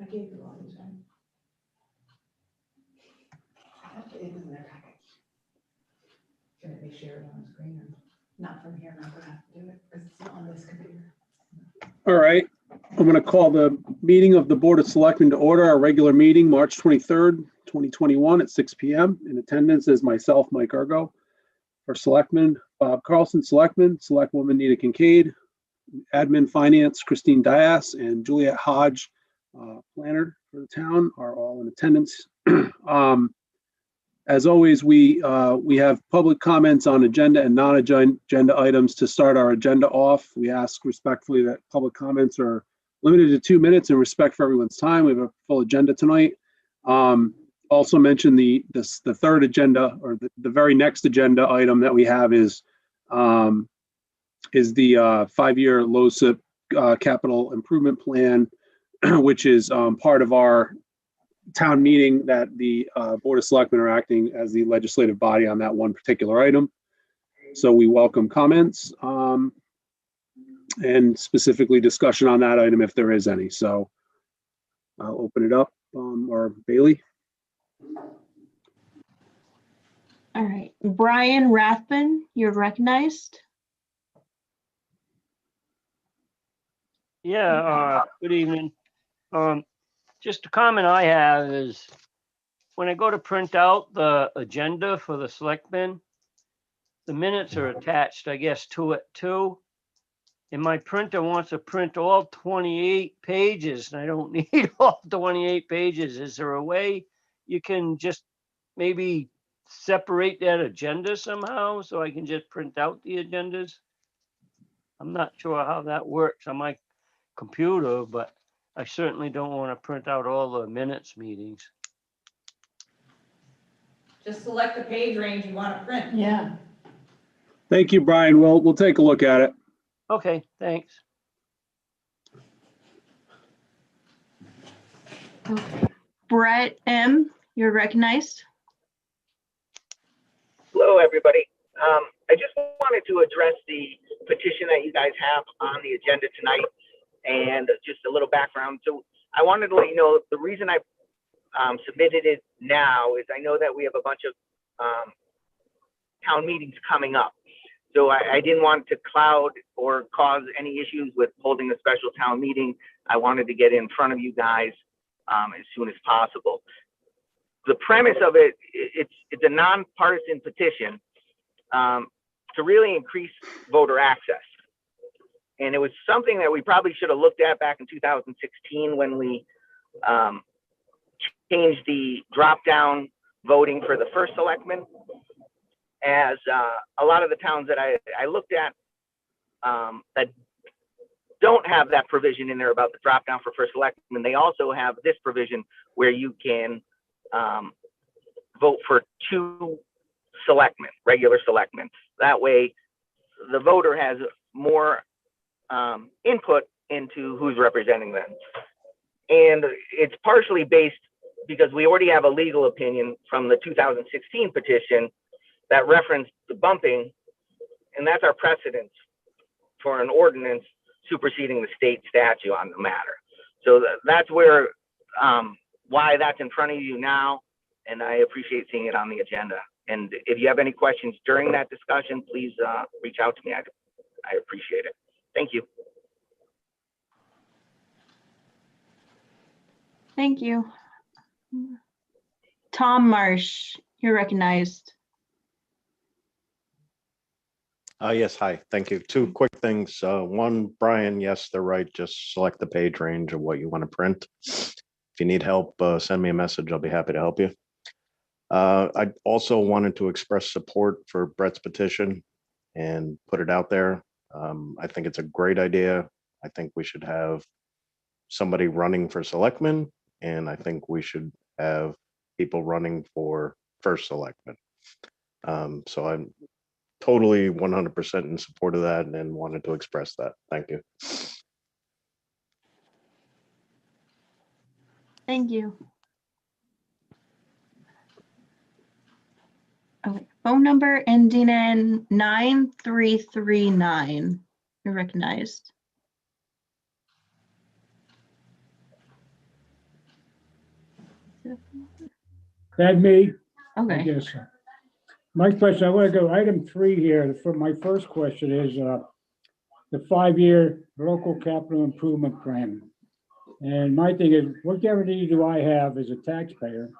I gave you all these, right? It was in their packet. Can it be shared on the screen? Or not from here, I'm gonna have to do it because it's not on this computer. All right, I'm going to call the meeting of the Board of Selectmen to order, our regular meeting, March 23rd, 2021 at 6 p.m. In attendance is myself, Mike Ergo, our Selectmen, Bob Carlson, Selectman, Selectwoman Nita Kincaid, Admin Finance, Christine Dias, and Juliet Hodge, planner for the town, are all in attendance. As always, we have public comments on agenda and non-agenda items to start our agenda off. We ask respectfully that public comments are limited to 2 minutes in respect for everyone's time. We have a full agenda tonight. Also mention the third agenda, or the very next agenda item that we have is the 5-year LoSiP capital improvement plan, which is part of our town meeting that the Board of Selectmen are acting as the legislative body on that one particular item. So we welcome comments and specifically discussion on that item if there is any. So I'll open it up, or Bailey. All right, Brian Rathbun, you're recognized. Yeah, good evening. Just a comment I have is when I go to print out the agenda for the selectmen, the minutes are attached, I guess, to it too. And my printer wants to print all 28 pages, and I don't need all 28 pages. Is there a way you can just maybe separate that agenda somehow so I can just print out the agendas? I'm not sure how that works on my computer, but I certainly don't want to print out all the minutes meetings. Just select the page range you want to print. Yeah. Thank you, Brian. We'll take a look at it. Okay, thanks. Okay. Brett M., you're recognized. Hello, everybody. I just wanted to address the petition that you guys have on the agenda tonight and just a little background. So I wanted to let you know the reason I submitted it now is I know that we have a bunch of town meetings coming up. So I didn't want to cloud or cause any issues with holding a special town meeting. I wanted to get in front of you guys as soon as possible. The premise of it, it's a nonpartisan petition to really increase voter access. And it was something that we probably should have looked at back in 2016 when we changed the drop-down voting for the first selectman. As a lot of the towns that I looked at that don't have that provision in there about the drop-down for first selectman, they also have this provision where you can vote for 2 selectmen, regular selectmen. That way, the voter has more input into who's representing them. And it's partially based because we already have a legal opinion from the 2016 petition that referenced the bumping, and that's our precedent for an ordinance superseding the state statute on the matter. So that's where why that's in front of you now, and I appreciate seeing it on the agenda. And if you have any questions during that discussion, please reach out to me. I appreciate it. Thank you. Thank you. Tom Marsh, you're recognized. Yes, hi, thank you. 2 quick things. One, Brian, yes, they're right. Just select the page range of what you want to print. If you need help, send me a message. I'll be happy to help you. I also wanted to express support for Brett's petition and put it out there. I think it's a great idea. I think we should have somebody running for selectmen, and I think we should have people running for first selectmen. So I'm totally 100% in support of that and wanted to express that. Thank you. Thank you. Okay, phone number ending in 9339. You're recognized. That me, I Okay, guess. My question, I want to go item 3 here. For my first question is the 5-year local capital improvement plan. And my thing is, what guarantee do I have as a taxpayer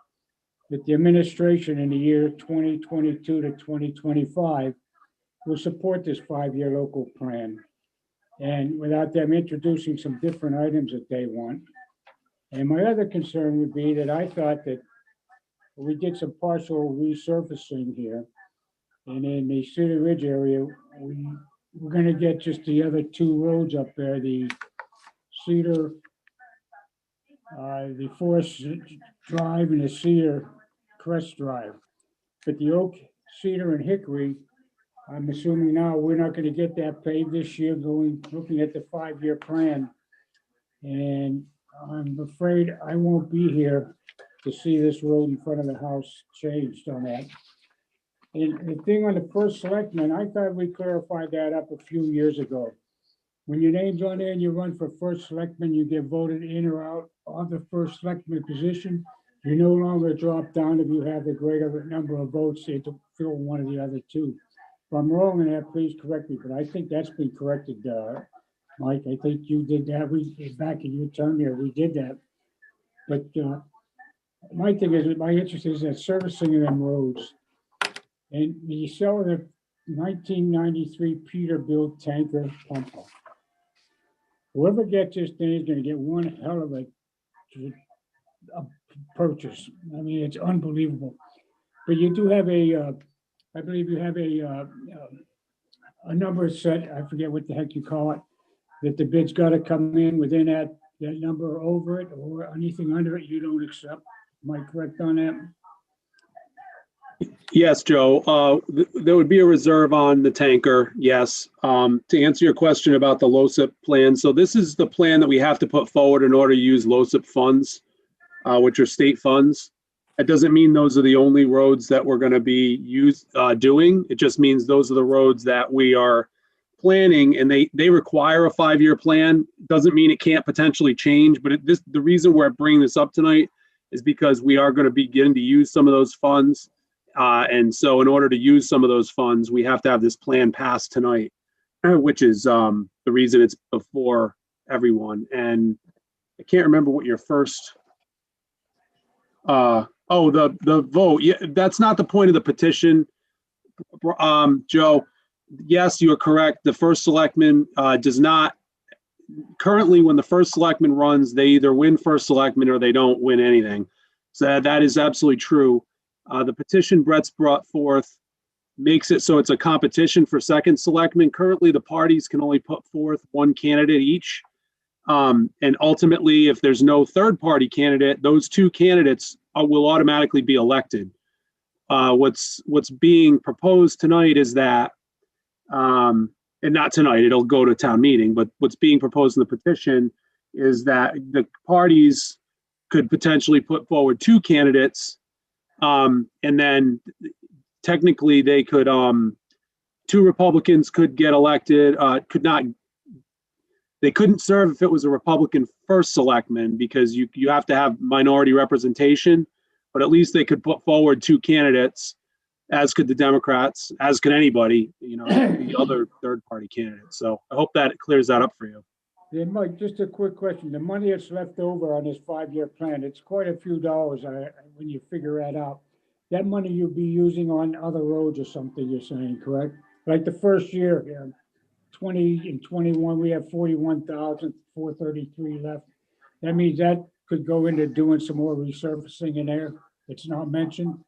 that the administration in the year 2022 to 2025 will support this 5-year local plan? And without them introducing some different items that they want. And my other concern would be that I thought that we did some partial resurfacing here. And in the Cedar Ridge area, we're gonna get just the other 2 roads up there, the Cedar, the Forest Drive and the Cedar Crest Drive. But the Oak, Cedar and Hickory, I'm assuming now we're not gonna get that paved this year, looking at the 5-year plan. And I'm afraid I won't be here to see this road in front of the house changed on that. And the thing on the first selectman, I thought we clarified that up a few years ago. When your name's on there and you run for first selectman, you get voted in or out of the first selectman position. You no longer drop down if you have the greater number of votes to fill one of the other 2. If I'm wrong in that, please correct me, but I think that's been corrected, Mike. I think you did that. Back in your term here, we did that. But my thing is, my interest is that servicing of them roads. And you sell the 1993 Peterbilt tanker pumper. Whoever gets this thing is gonna get one hell of a purchase. I mean, it's unbelievable. But you do have I believe you have a number set, I forget what the heck you call it, that the bid's gotta come in within that number or over it, or anything under it you don't accept. Am I correct on that? Yes, Joe. There would be a reserve on the tanker, yes. To answer your question about the LoCIP plan, so this is the plan that we have to put forward in order to use LoCIP funds, which are state funds. That doesn't mean those are the only roads that we're going to be doing. It just means those are the roads that we are planning, and they require a 5-year plan. Doesn't mean it can't potentially change, but the reason we're bringing this up tonight is because we are going to be getting to use some of those funds. And so in order to use some of those funds, we have to have this plan passed tonight, which is the reason it's before everyone. And I can't remember what your first, the vote. Yeah, that's not the point of the petition. Joe, yes, you are correct. The first selectman does not, currently when the first selectman runs, they either win first selectman or they don't win anything. So that is absolutely true. The petition Brett's brought forth makes it so it's a competition for second selectman. Currently, the parties can only put forth 1 candidate each. And ultimately, if there's no third party candidate, those 2 candidates will automatically be elected. What's being proposed tonight is that, and not tonight, it'll go to town meeting, but what's being proposed in the petition is that the parties could potentially put forward 2 candidates. And then technically they could, 2 Republicans could get elected, they couldn't serve if it was a Republican first selectman because you have to have minority representation, but at least they could put forward 2 candidates, as could the Democrats, as could anybody, the other third party candidates. So I hope that clears that up for you. Yeah, Mike, just a quick question. The money that's left over on this 5-year plan, it's quite a few dollars when you figure that out. That money you'll be using on other roads or something, you're saying, correct? Like the first year, 20 and 21, we have 41,433 left. That means that could go into doing some more resurfacing in there. It's not mentioned.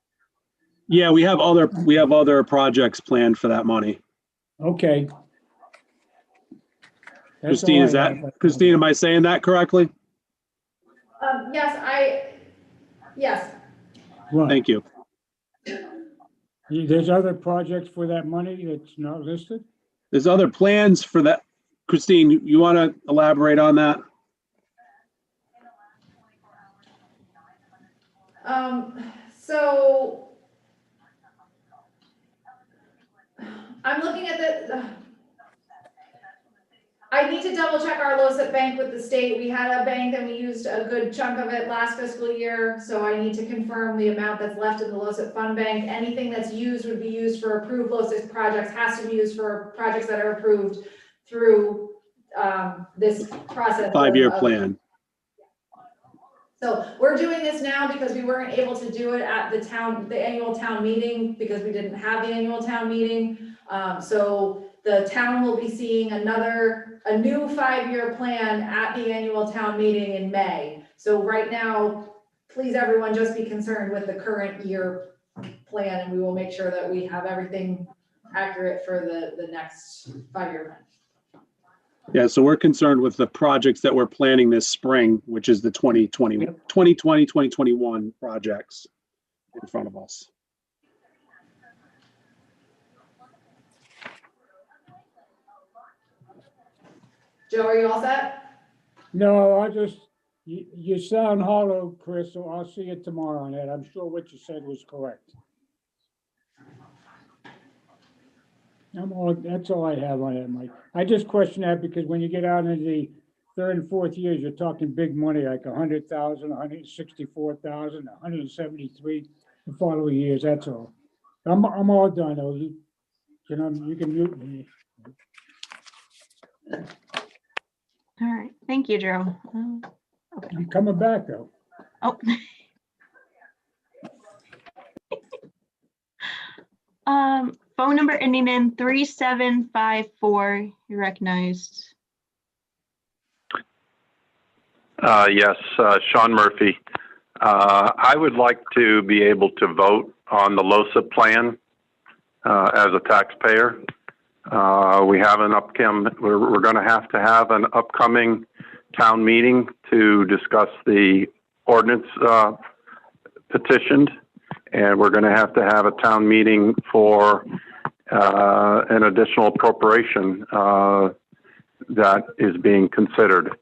Yeah, we have other projects planned for that money. Okay. That's Christine, all I have. Christine, am I saying that correctly? Yes. Right. Thank you. There's other projects for that money that's not listed? There's other plans for that. Christine, you want to elaborate on that? So I'm looking at I need to double check our LoCIP bank with the state. We had a bank and we used a good chunk of it last fiscal year. So I need to confirm the amount that's left in the LoCIP fund bank. Anything that's used would be used for approved LoCIP projects, has to be used for projects that are approved through this process. 5-year plan. So we're doing this now because we weren't able to do it at the annual town meeting because we didn't have the annual town meeting. So the town will be seeing a new 5-year plan at the annual town meeting in May. So right now, please everyone just be concerned with the current year plan, and we will make sure that we have everything accurate for the next 5-year plan. Yeah, so we're concerned with the projects that we're planning this spring, which is the 2020-2021 projects in front of us. Joe, are you all set? No, you sound hollow, Chris, so I'll see you tomorrow on that. I'm sure what you said was correct. That's all I have on that, Mike. I just question that because when you get out into the 3rd and 4th years, you're talking big money, like 100,000, 164,000, 173 the following years, that's all. I'm all done, though. You know, you can mute me. All right, thank you, Joe. I'm coming back, though. Oh. Phone number ending in 3754, you're recognized. Yes, Sean Murphy. I would like to be able to vote on the LoCIP plan as a taxpayer. We have an we're going to have an upcoming town meeting to discuss the ordinance petitioned, and we're going to have a town meeting for an additional appropriation that is being considered.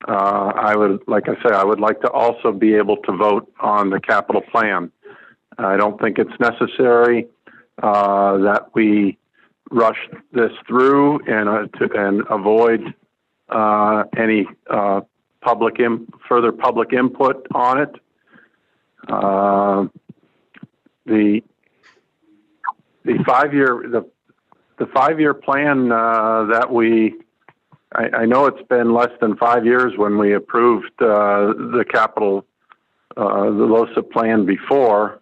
I would like to also be able to vote on the capital plan. I don't think it's necessary that we rush this through and avoid any further public input on it. The 5-year plan that I know it's been less than 5 years when we approved the LoCIP plan before.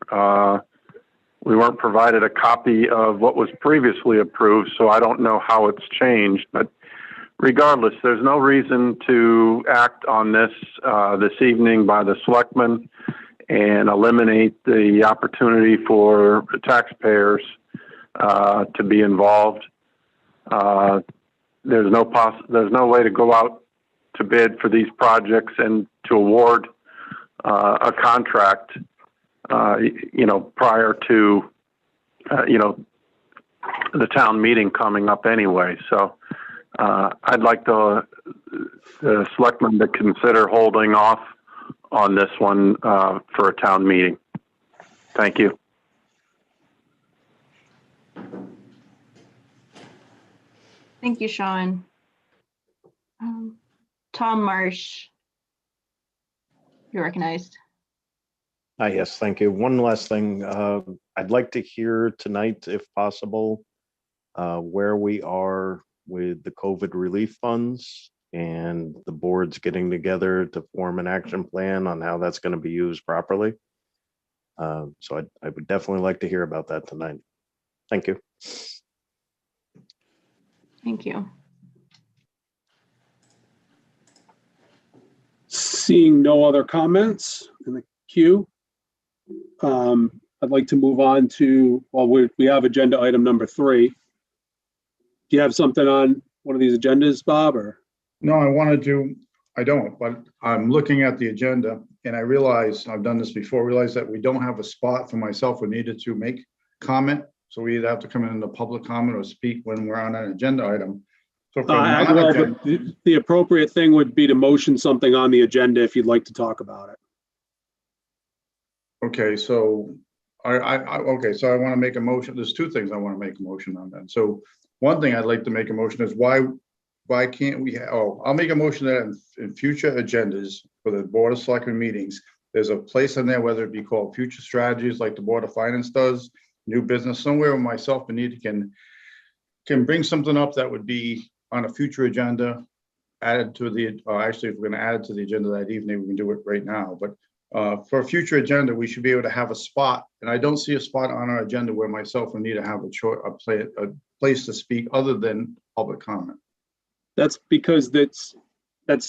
We weren't provided a copy of what was previously approved, so I don't know how it's changed. But regardless, there's no reason to act on this evening by the Selectmen and eliminate the opportunity for taxpayers to be involved. There's no way to go out to bid for these projects and to award a contract, prior to, the town meeting coming up anyway. So I'd like the Selectmen to consider holding off on this one for a town meeting. Thank you. Thank you, Sean. Tom Marsh, you're recognized. Yes, thank you. One last thing. I'd like to hear tonight, if possible, where we are with the COVID relief funds and the board's getting together to form an action plan on how that's going to be used properly. So I would definitely like to hear about that tonight. Thank you. Thank you. Seeing no other comments in the queue, I'd like to move on to, we have agenda item number 3. Do you have something on one of these agendas, Bob, or? No, I don't, but I'm looking at the agenda and I realize, I've done this before, realize that we don't have a spot for myself who needed to make comment. So we either have to come in the public comment or speak when we're on an agenda item. So the appropriate thing would be to motion something on the agenda if you'd like to talk about it. Okay, so so I want to make a motion. There's 2 things I want to make a motion on then. So one thing I'd like to make a motion is why why can't we, I'll make a motion that in future agendas for the Board of Selectmen meetings, there's a place in there, whether it be called future strategies like the Board of Finance does, new business, somewhere where myself and Anita can bring something up that would be on a future agenda, added to the, actually, if we're gonna add it to the agenda that evening, we can do it right now, but for a future agenda, we should be able to have a spot, and I don't see a spot on our agenda where myself and Anita have a place to speak other than public comment. That's because that's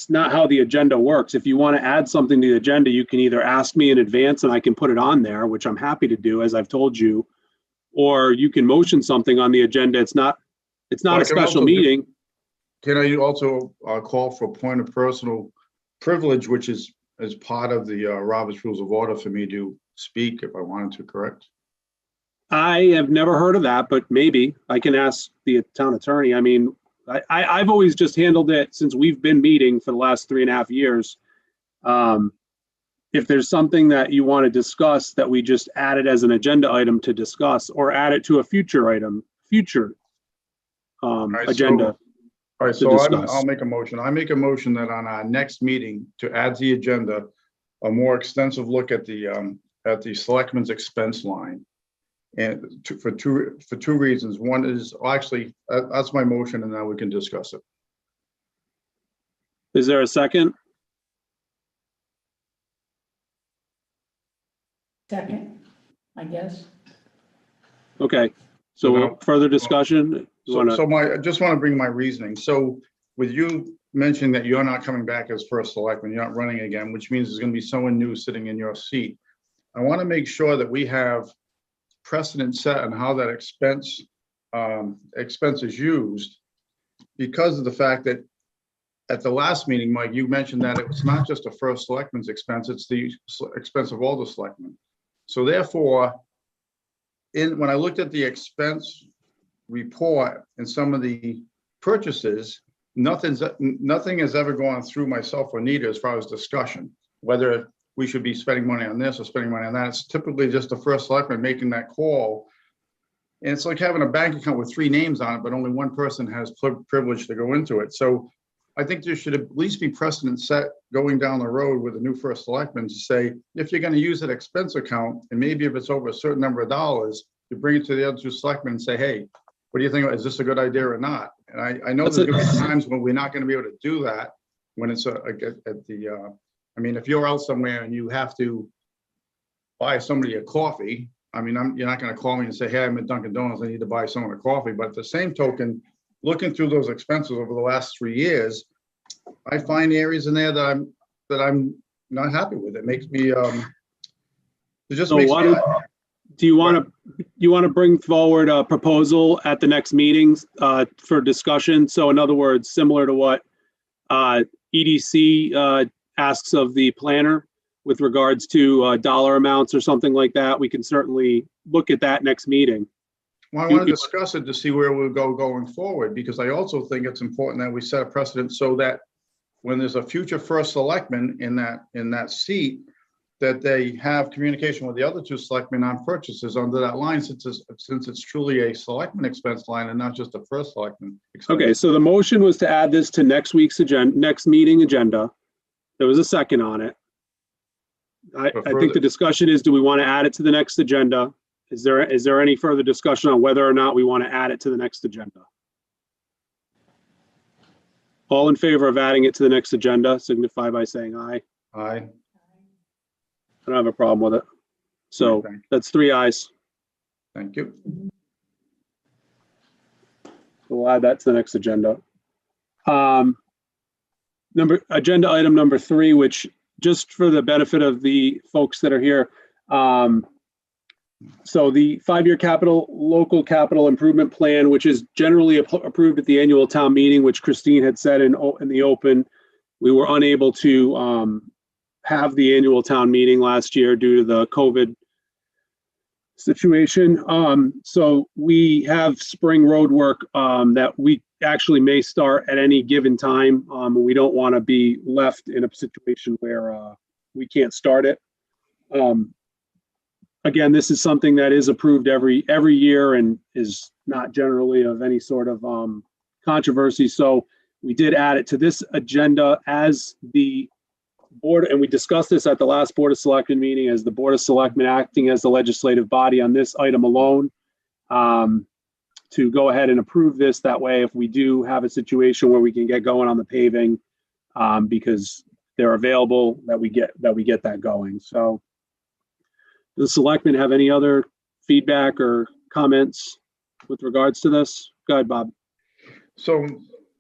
not how the agenda works. If you want to add something to the agenda, you can either ask me in advance and I can put it on there, which I'm happy to do, as I've told you, or you can motion something on the agenda. It's not a special meeting. Can I also call for a point of personal privilege, which is as part of the Robert's Rules of Order for me to speak if I wanted to, correct? I have never heard of that, but maybe I can ask the town attorney. I mean, I've always just handled it since we've been meeting for the last 3.5 years. If there's something that you want to discuss, that we just add it as an agenda item to discuss, or add it to a future item, agenda. All right, so I'll make a motion. I make a motion that on our next meeting to add to the agenda, a more extensive look at the selectmen's expense line. And for two reasons. One is, actually, that's my motion, and now we can discuss it. Is there a second? Second, I guess. Okay, so further discussion? So I just want to bring my reasoning. So with you mentioning that you're not coming back as first selectman, you're not running again, which means there's going to be someone new sitting in your seat. I want to make sure that we have precedent set on how that expense is used, because of the fact that at the last meeting, Mike, you mentioned that it was not just a first selectman's expense, it's the expense of all the selectmen. So therefore, when I looked at the expense report and some of the purchases, nothing has ever gone through myself or Nita as far as discussion, whether we should be spending money on this or spending money on that. It's typically just the first selectman making that call. And it's like having a bank account with 3 names on it, but only one person has privilege to go into it. So I think there should at least be precedent set going down the road with a new first selectman to say, if you're going to use an expense account, and maybe if it's over a certain number of dollars, you bring it to the other 2 selectmen and say, hey, what do you think? Is this a good idea or not? And I know there's going to be times when we're not going to be able to do that when it's I mean, if you're out somewhere and you have to buy somebody a coffee, I mean, you're not going to call me and say, hey, I'm at Dunkin' Donuts, I need to buy someone a coffee. But at the same token, looking through those expenses over the last 3 years, I find areas in there that I'm not happy with. It makes me, it just makes me. Do you want to bring forward a proposal at the next meetings for discussion? So in other words, similar to what EDC asks of the planner with regards to dollar amounts or something like that, we can certainly look at that next meeting. Well, I want to discuss it to see where we'll go going forward, because I also think it's important that we set a precedent so that when there's a future first selectman in that seat, that they have communication with the other 2 selectmen on purchases under that line, since it's truly a selectman expense line and not just a first selectman expense. Okay, so the motion was to add this to next week's next meeting agenda. There was a second on it. I think the discussion is, do we want to add it to the next agenda? Is there any further discussion on whether or not we want to add it to the next agenda? All in favor of adding it to the next agenda, signify by saying aye. Aye. I don't have a problem with it. So that's 3 ayes. Thank you. We'll add that to the next agenda. Agenda item number 3, which, just for the benefit of the folks that are here, so the 5-year local capital improvement plan, which is generally approved at the annual town meeting, which Christine had said in the open, we were unable to have the annual town meeting last year due to the COVID situation. So we have spring road work that we actually may start at any given time. We don't want to be left in a situation where we can't start it. Again, this is something that is approved every year and is not generally of any sort of controversy. So we did add it to this agenda as the board, and we discussed this at the last Board of Selectmen meeting, as the Board of Selectmen acting as the legislative body on this item alone, to go ahead and approve this. That way, if we do have a situation where we can get going on the paving, because they're available, that we get that going. So, does the Selectmen have any other feedback or comments with regards to this? Go ahead, Bob. So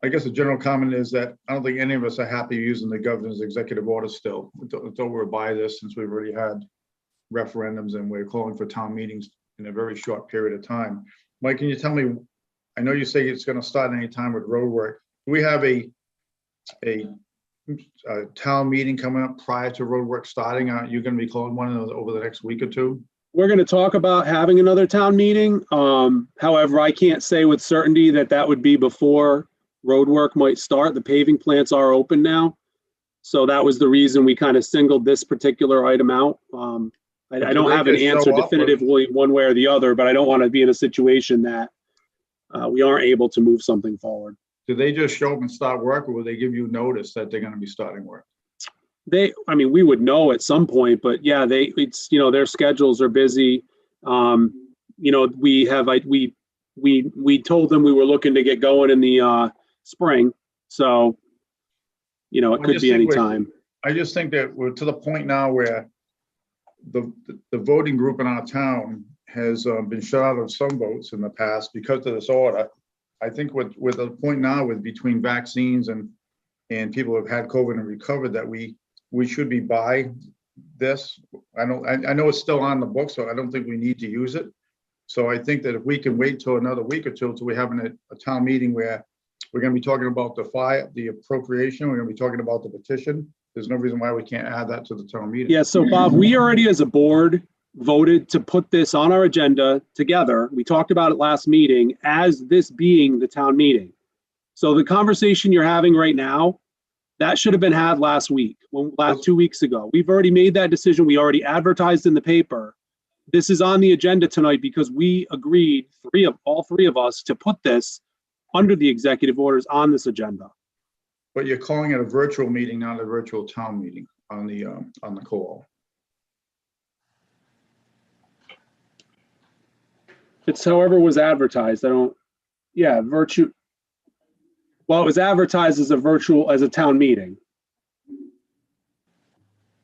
I guess the general comment is that I don't think any of us are happy using the governor's executive order still. It's over by this, since we've already had referendums and we're calling for town meetings in a very short period of time. Mike, can you tell me, I know you say it's gonna start anytime with road work. Do we have a town meeting coming up prior to road work starting? Are you gonna be calling one of those over the next week or two? We're going to talk about having another town meeting. However, I can't say with certainty that would be before road work might start. The paving plants are open now. So that was the reason we kind of singled this particular item out. I don't have an answer definitively one way or the other, but I don't want to be in a situation that we aren't able to move something forward. Do they just show up and start work, or will they give you notice that they're gonna be starting work? I mean, we would know at some point, but yeah, it's, you know, their schedules are busy. You know, we told them we were looking to get going in the spring. So, you know, it could be any time. I just think that we're to the point now where the voting group in our town has been shut out of some votes in the past because of this order. I think with the point now with between vaccines and people who have had COVID and recovered, that we should be by this. I know it's still on the book, so I don't think we need to use it. So I think that if we can wait till another week or two till we're having a town meeting where we're gonna be talking about the appropriation, we're gonna be talking about the petition. There's no reason why we can't add that to the town meeting. Yeah, so Bob, we already as a board voted to put this on our agenda together. We talked about it last meeting as this being the town meeting. So the conversation you're having right now, that should have been had last week, 2 weeks ago. We've already made that decision. We already advertised in the paper. This is on the agenda tonight because we agreed, all three of us, to put this under the executive orders on this agenda. But you're calling it a virtual meeting, not a virtual town meeting on the call. It's however was advertised. Well, it was advertised as a town meeting.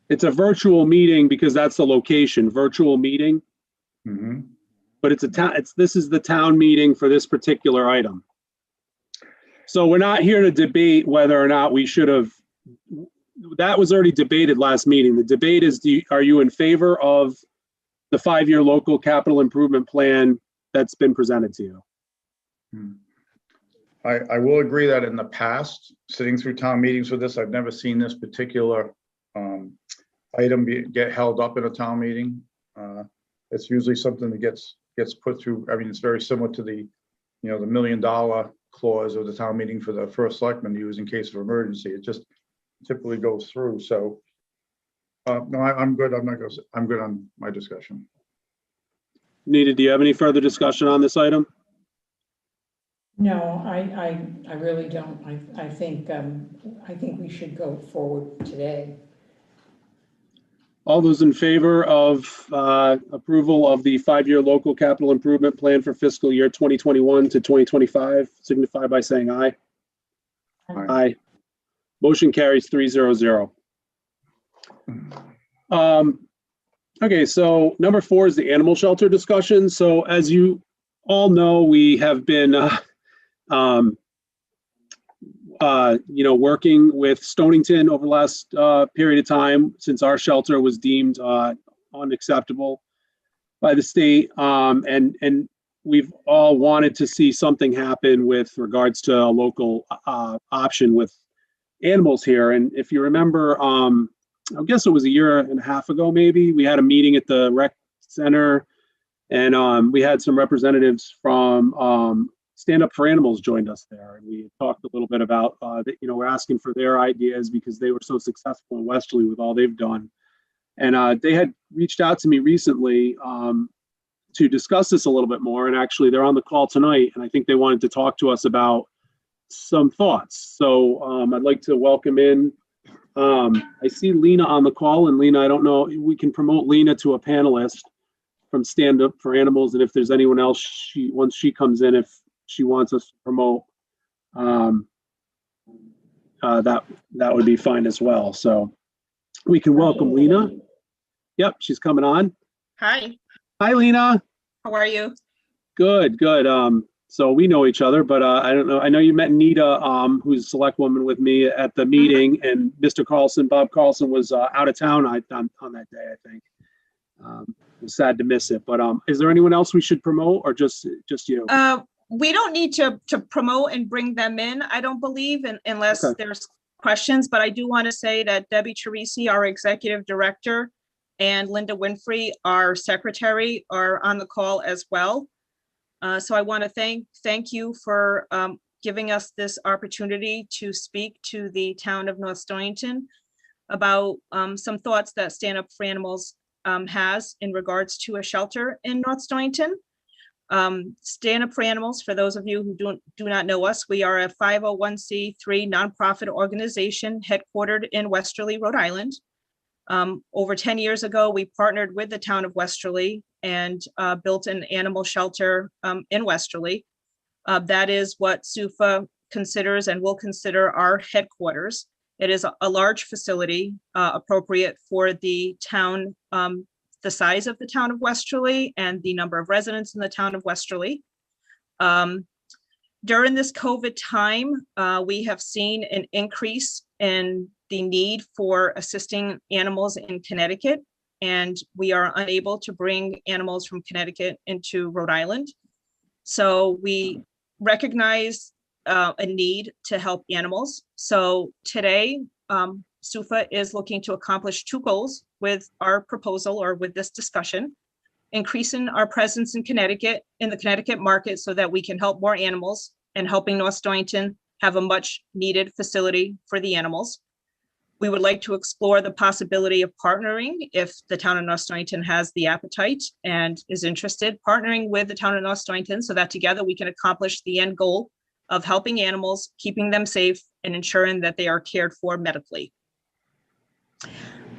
It's a virtual meeting because that's the location, virtual meeting. Mm-hmm. But this is the town meeting for this particular item. So we're not here to debate whether or not we should have, that was already debated last meeting. The debate is, are you in favor of the 5-year local capital improvement plan that's been presented to you? I will agree that in the past, sitting through town meetings with this, I've never seen this particular item get held up in a town meeting. It's usually something that gets put through. I mean, it's very similar to the $1 million clause of the town meeting for the first selectman to use in case of emergency. It just typically goes through. So no, I'm good. I'm good on my discussion. Nita, do you have any further discussion on this item? No, I really don't. I think we should go forward today. All those in favor of approval of the 5-year local capital improvement plan for fiscal year 2021 to 2025 signify by saying aye. Aye. Motion carries 300. Okay, so number 4 is the animal shelter discussion. So as you all know, we have been working with Stonington over the last period of time since our shelter was deemed unacceptable by the state. And we've all wanted to see something happen with regards to a local option with animals here. And if you remember, I guess it was a year and a half ago, maybe, we had a meeting at the rec center, and we had some representatives from Stand Up for Animals joined us there, and we talked a little bit about that. We're asking for their ideas because they were so successful in Westerly with all they've done, and they had reached out to me recently to discuss this a little bit more. And actually, they're on the call tonight, and I think they wanted to talk to us about some thoughts. So I'd like to welcome in, I see Lena on the call, and Lena, I don't know, we can promote Lena to a panelist from Stand Up for Animals, and if there's anyone else, once she comes in, if she wants us to promote, that would be fine as well. So we can welcome Lena. Yep, she's coming on. Hi, Hi, Lena. how are you? Good, good. So we know each other, but I don't know. I know you met Nita, who's a select woman with me at the meeting, and Mr. Carlson, Bob Carlson, was out of town on that day, I think. I'm sad to miss it, but is there anyone else we should promote, or just you? We don't need to promote and bring them in, I don't believe, unless Okay. there's questions, but I do want to say that Debbie Teresi, our executive director, and Linda Winfrey, our secretary, are on the call as well. So I want to thank you for giving us this opportunity to speak to the town of North Stonington about some thoughts that Stand Up for Animals has in regards to a shelter in North Stonington. Stand Up for Animals, for those of you who do not know us, we are a 501c3 nonprofit organization headquartered in Westerly, Rhode Island. Over 10 years ago, we partnered with the town of Westerly and built an animal shelter in Westerly. That is what SUFA considers and will consider our headquarters. It is a large facility appropriate for the town, the size of the town of Westerly and the number of residents in the town of Westerly. During this COVID time, we have seen an increase in the need for assisting animals in Connecticut, and we are unable to bring animals from Connecticut into Rhode Island. So we recognize a need to help animals. So today, SUFA is looking to accomplish two goals with our proposal or with this discussion: increasing our presence in Connecticut, in the Connecticut market, so that we can help more animals, and helping North Stonington have a much needed facility for the animals. We would like to explore the possibility of partnering, if the town of North Stonington has the appetite and is interested, partnering with the town of North Stonington so that together we can accomplish the end goal of helping animals, keeping them safe, and ensuring that they are cared for medically.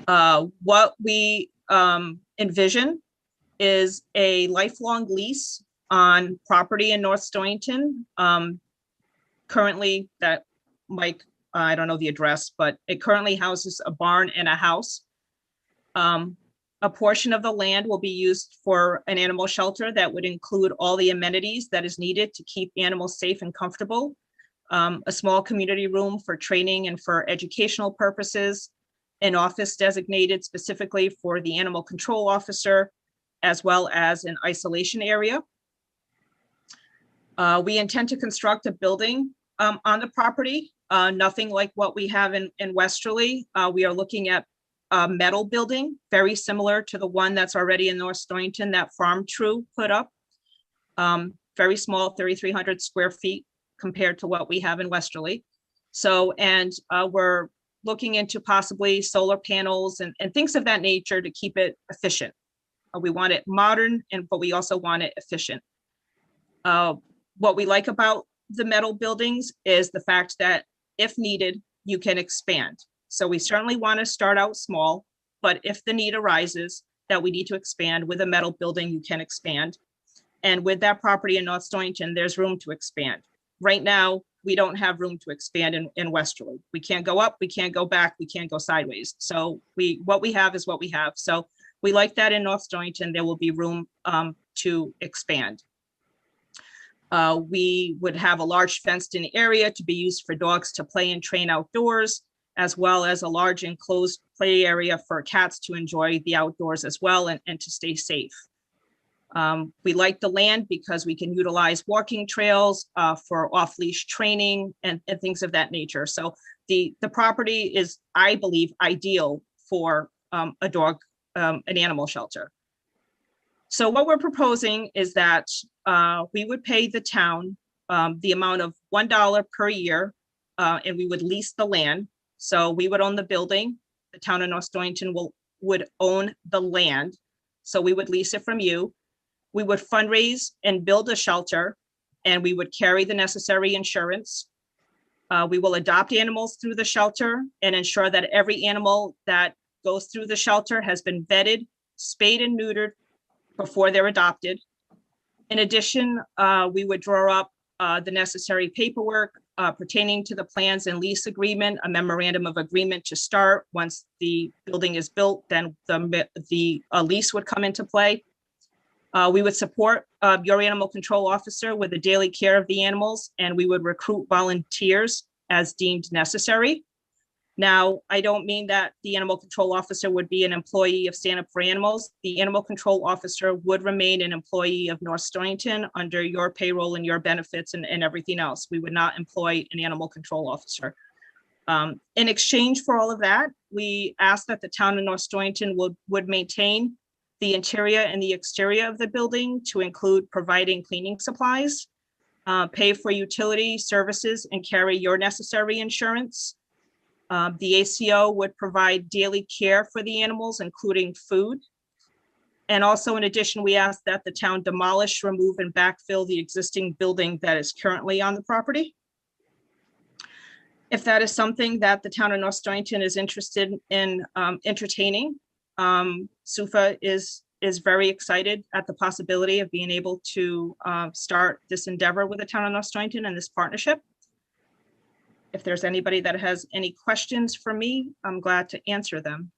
What we envision is a lifelong lease on property in North Stonington. Currently, that Mike, I don't know the address, but it currently houses a barn and a house. A portion of the land will be used for an animal shelter that would include all the amenities that is needed to keep animals safe and comfortable. A small community room for training and for educational purposes, an office designated specifically for the animal control officer, as well as an isolation area. We intend to construct a building on the property, nothing like what we have in Westerly. We are looking at a metal building, very similar to the one that's already in North Stonington that Farm True put up. Very small, 3,300 square feet compared to what we have in Westerly. So, and we're looking into possibly solar panels and things of that nature to keep it efficient. We want it modern, but we also want it efficient. What we like about the metal buildings is the fact that if needed, you can expand. So we certainly want to start out small, but if the need arises that we need to expand with a metal building, you can expand. And with that property in North Stonington, there's room to expand. Right now, we don't have room to expand in Westerly. We can't go up, we can't go back, we can't go sideways. So what we have is what we have. So we like that in North Stonington, there will be room to expand. We would have a large fenced-in area to be used for dogs to play and train outdoors, as well as a large enclosed play area for cats to enjoy the outdoors as well and to stay safe. We like the land because we can utilize walking trails for off-leash training and things of that nature. So the property is, I believe, ideal for a dog, an animal shelter. So what we're proposing is that we would pay the town the amount of $1 per year, and we would lease the land. So we would own the building. The town of North Stonington would own the land. So we would lease it from you. We would fundraise and build a shelter, and we would carry the necessary insurance. We will adopt animals through the shelter and ensure that every animal that goes through the shelter has been vetted, spayed and neutered before they're adopted. In addition, we would draw up the necessary paperwork pertaining to the plans and lease agreement, a memorandum of agreement to start. Once the building is built, then the lease would come into play. We would support your animal control officer with the daily care of the animals, and we would recruit volunteers as deemed necessary. Now, I don't mean that the animal control officer would be an employee of Stand Up for Animals. The animal control officer would remain an employee of North Stonington under your payroll and your benefits and everything else. We would not employ an animal control officer. In exchange for all of that, we asked that the town of North Stonington would maintain the interior and the exterior of the building to include providing cleaning supplies, pay for utility services, and carry your necessary insurance. The ACO would provide daily care for the animals, including food. And also, in addition, we asked that the town demolish, remove, and backfill the existing building that is currently on the property. If that is something that the town of North Stonington is interested in entertaining, SUFA is very excited at the possibility of being able to start this endeavor with the town of North Stonington and this partnership. If there's anybody that has any questions for me, I'm glad to answer them.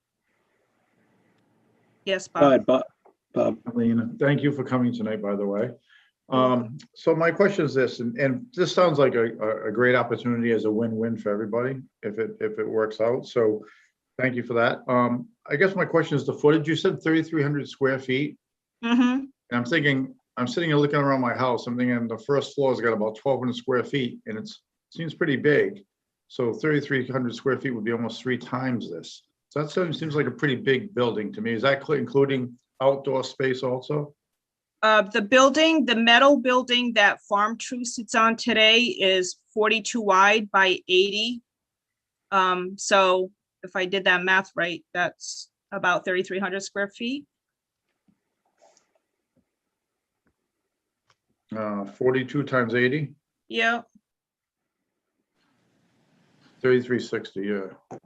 Yes, Bob. Bob. Lena, thank you for coming tonight, by the way. So my question is this, and this sounds like a great opportunity as a win-win for everybody if it works out. So thank you for that. I guess my question is the footage. You said 3,300 square feet. Mm-hmm. And I'm thinking, I'm sitting and looking around my house. I'm thinking the first floor has got about 1,200 square feet, and it seems pretty big. So 3,300 square feet would be almost 3 times this. So that seems like a pretty big building to me. Is that including outdoor space also? The building, the metal building that Farm True sits on today is 42 wide by 80. So if I did that math right, that's about 3,300 square feet. 42 times 80? Yeah. 3,360, yeah.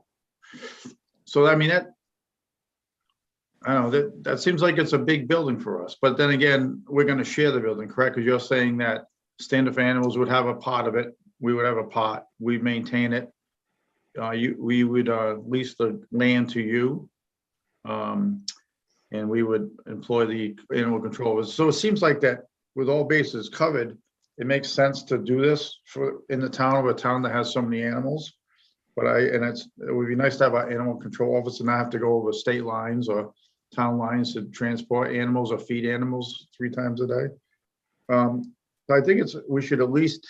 So I mean, I don't know, that seems like it's a big building for us, but then again, we're gonna share the building, correct? Because you're saying that Stand Up for Animals would have a part of it, we would have a part, we maintain it. We would lease the land to you. And we would employ the animal controllers. So it seems like that with all bases covered, it makes sense to do this in the town of a town that has so many animals. But it would be nice to have an animal control office and not have to go over state lines or town lines to transport animals or feed animals 3 times a day. So I think we should at least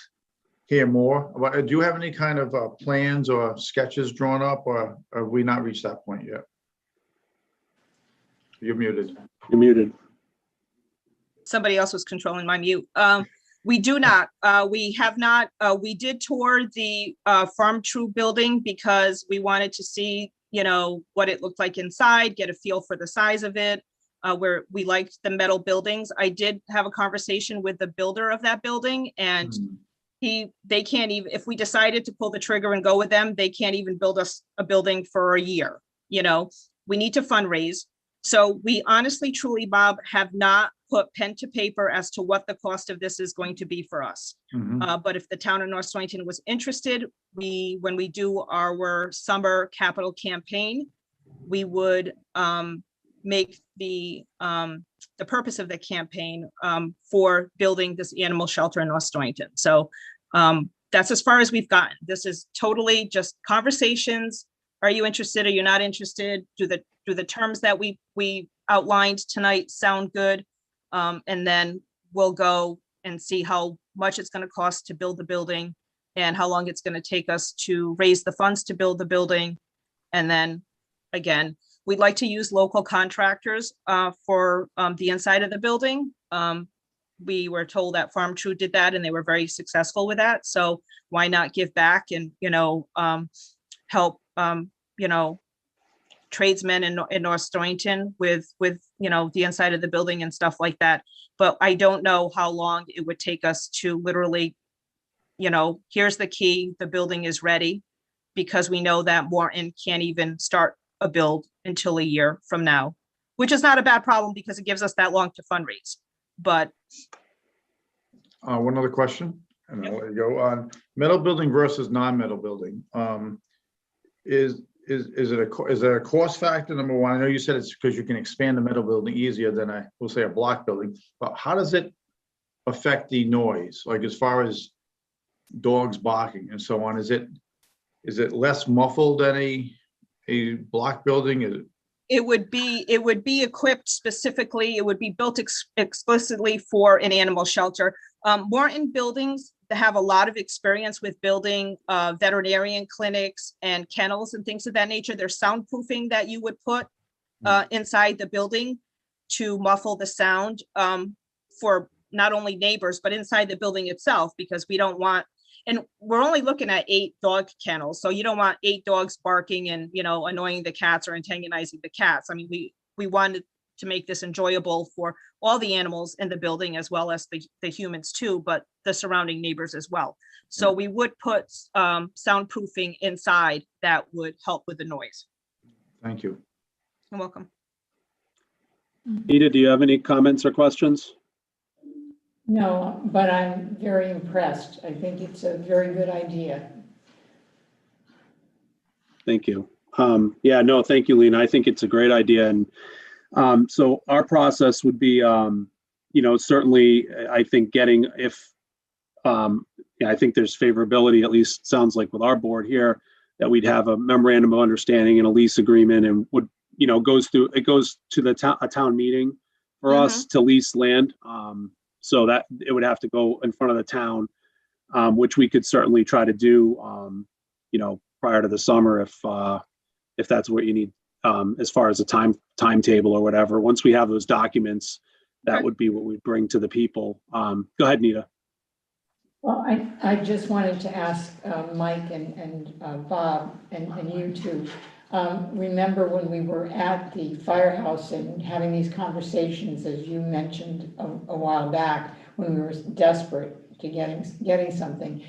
hear more. Do you have any kind of plans or sketches drawn up, or have we not reached that point yet? You're muted. You're muted. Somebody else was controlling my mute. We do not, we have not, we did tour the Farm True building because we wanted to see, what it looked like inside, get a feel for the size of it, where we liked the metal buildings. I did have a conversation with the builder of that building, and they can't even, if we decided to pull the trigger and go with them, they can't even build us a building for a year. We need to fundraise. So we honestly, truly, Bob, have not put pen to paper as to what the cost of this is going to be for us. But if the town of North Stonington was interested, when we do our summer capital campaign, we would make the purpose of the campaign for building this animal shelter in North Stonington. So that's as far as we've gotten. This is totally just conversations. Are you interested? Are you not interested? Do the terms that we outlined tonight sound good? And then we'll go and see how much it's going to cost to build the building and how long it's going to take us to raise the funds to build the building. And then again, we'd like to use local contractors for the inside of the building. We were told that Farm True did that and they were very successful with that. So why not give back and, help, tradesmen in North Stonington with the inside of the building and stuff like that. But I don't know how long it would take us to literally, here's the key, the building is ready, because we know that Morton can't even start a build until a year from now, which is not a bad problem because it gives us that long to fundraise. But One other question, and I'll let you go on metal building versus non-metal building. Is there a cost factor? Number one, I know you said it's because you can expand the metal building easier than we'll say a block building, but how does it affect the noise? Like as far as dogs barking and so on, is it less muffled than a block building? it would be equipped specifically, it would be built explicitly for an animal shelter. Morton buildings have a lot of experience with building veterinarian clinics and kennels and things of that nature. There's soundproofing that you would put inside the building to muffle the sound for not only neighbors, but inside the building itself, because we don't want, and we're only looking at 8 dog kennels. So you don't want 8 dogs barking and, annoying the cats or antagonizing the cats. I mean, we wanted to make this enjoyable for all the animals in the building, as well as the humans too, but the surrounding neighbors as well. So we would put soundproofing inside that would help with the noise. Thank you. You're welcome. Nita, do you have any comments or questions? No, but I'm very impressed. I think it's a very good idea. Thank you. Yeah, no, thank you, Lena. I think it's a great idea. And so our process would be, certainly, I think I think there's favorability, at least sounds like with our board here, that we'd have a memorandum of understanding and a lease agreement, and would, it goes to a town meeting for us to lease land. So that it would have to go in front of the town, which we could certainly try to do, prior to the summer if that's what you need, as far as a timetable or whatever. Once we have those documents, that would be what we bring to the people. Go ahead, Nita. Well, I just wanted to ask Mike and Bob and you two. Remember when we were at the firehouse and having these conversations, as you mentioned a while back, when we were desperate to getting something.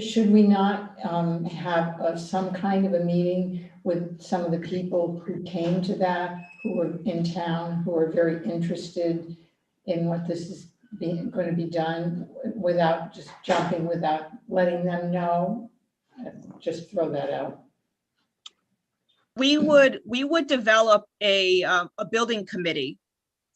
Should we not have some kind of a meeting with some of the people who came to that, who were in town, who are very interested in what this is going to be done, without just jumping, without letting them know? Just throw that out. We would develop a building committee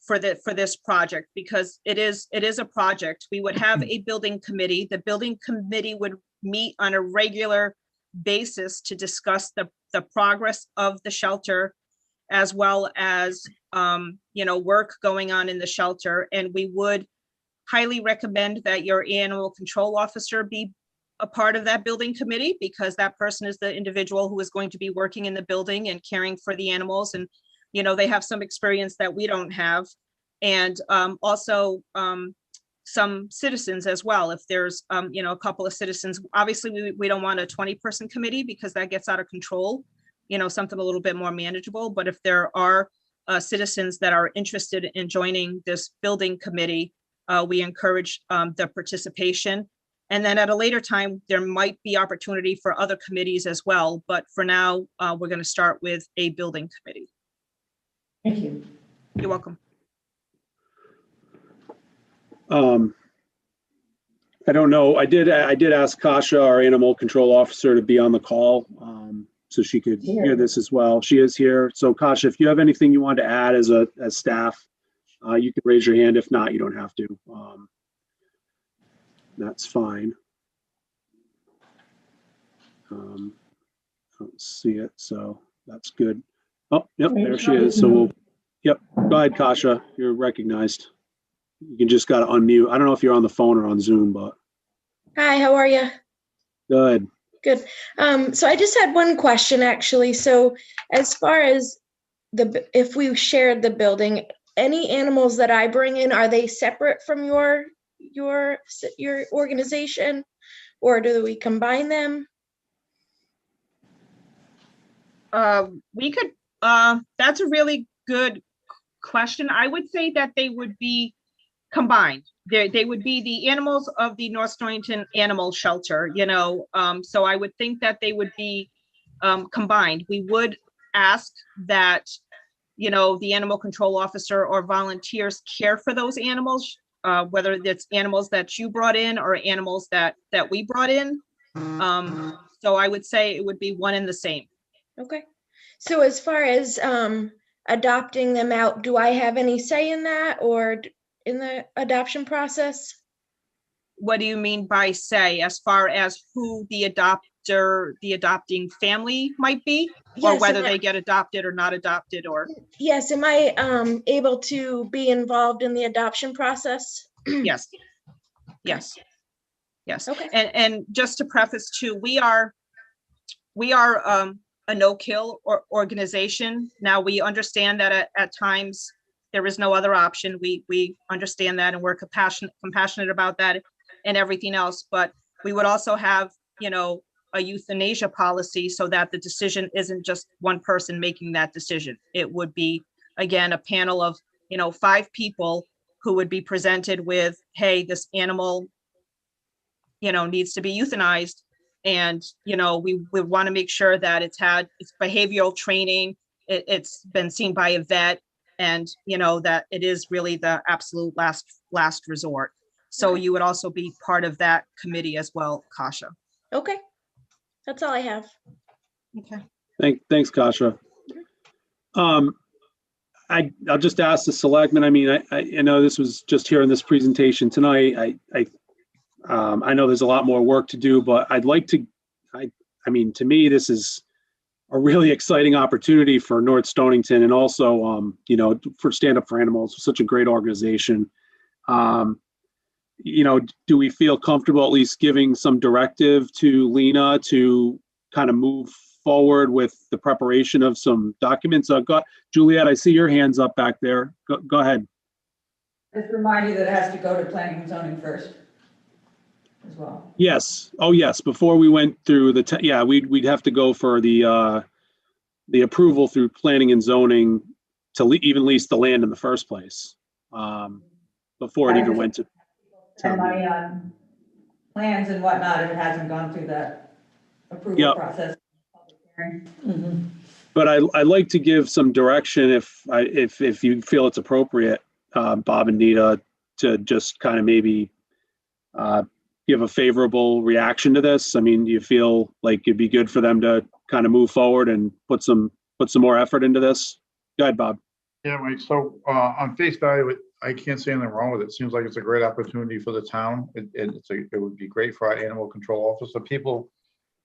for this project, because it is a project. We would have a building committee. The building committee would meet on a regular basis to discuss the progress of the shelter, as well as work going on in the shelter. And we would highly recommend that your animal control officer be a part of that building committee, because that person is the individual who is going to be working in the building and caring for the animals. And, they have some experience that we don't have. And also some citizens as well. If there's, a couple of citizens, obviously we don't want a 20-person committee, because that gets out of control, something a little bit more manageable. But if there are citizens that are interested in joining this building committee, we encourage the participation. And then at a later time, there might be opportunity for other committees as well. But for now, we're going to start with a building committee. Thank you. You're welcome. I don't know. I did ask Kasha, our animal control officer, to be on the call, so she could hear this as well. She is here. So Kasha, if you have anything you want to add as staff, you can raise your hand. If not, you don't have to. That's fine. I don't see it, so that's good. Oh, yep, there she is. So yep, go ahead, Kasha. You're recognized. You can just got to unmute. I don't know if you're on the phone or on Zoom, but. Hi, how are you? Good. Good. So I just had one question, actually. So as far as if we shared the building, any animals that I bring in, are they separate from your organization, or do we combine them? We could, that's a really good question. I would say that they would be combined. They would be the animals of the North Stonington Animal Shelter, so I would think that they would be combined. We would ask that, the animal control officer or volunteers care for those animals, whether it's animals that you brought in or animals that we brought in. So I would say it would be one and the same. Okay. So as far as adopting them out, do I have any say in that or in the adoption process? What do you mean by say, as far as who the adopting family might be? Or Yes, whether they get adopted or not adopted, or? Yes, am I able to be involved in the adoption process? Yes. Yes. Okay. And just to preface too, we are a no-kill organization. Now, we understand that at times there is no other option. We understand that, and we're compassionate about that and everything else. But we would also have, a euthanasia policy so that the decision isn't just one person making that decision. It would be, again, a panel of, 5 people who would be presented with, hey, this animal, needs to be euthanized. And, we want to make sure that it's had its behavioral training, it's been seen by a vet, and, that it is really the absolute last resort. So you would also be part of that committee as well, Kasha. Okay. That's all I have. Okay. Thanks, Kasha. I'll just ask the selectmen. I mean, I know this was just here in this presentation tonight. I know there's a lot more work to do, but I'd like to, I mean, to me, this is a really exciting opportunity for North Stonington, and also, for Stand Up for Animals, such a great organization. Do we feel comfortable at least giving some directive to Lena to kind of move forward with the preparation of some documents? Juliet, I see your hands up back there. Go ahead. Just remind you that it has to go to planning and zoning first as well. Yes. Oh, yes. Before we went through we'd have to go for the approval through planning and zoning to even lease the land in the first place, before it even went to. And money on plans and whatnot if it hasn't gone through that approval process. But I'd like to give some direction if you feel it's appropriate, Bob and Nita, to just kind of maybe give a favorable reaction to this. I mean, do you feel like it'd be good for them to kind of move forward and put some more effort into this? Go ahead, Bob. Yeah, Mike. So on face value, I can't see anything wrong with it. Seems like it's a great opportunity for the town. It would be great for our animal control officer. People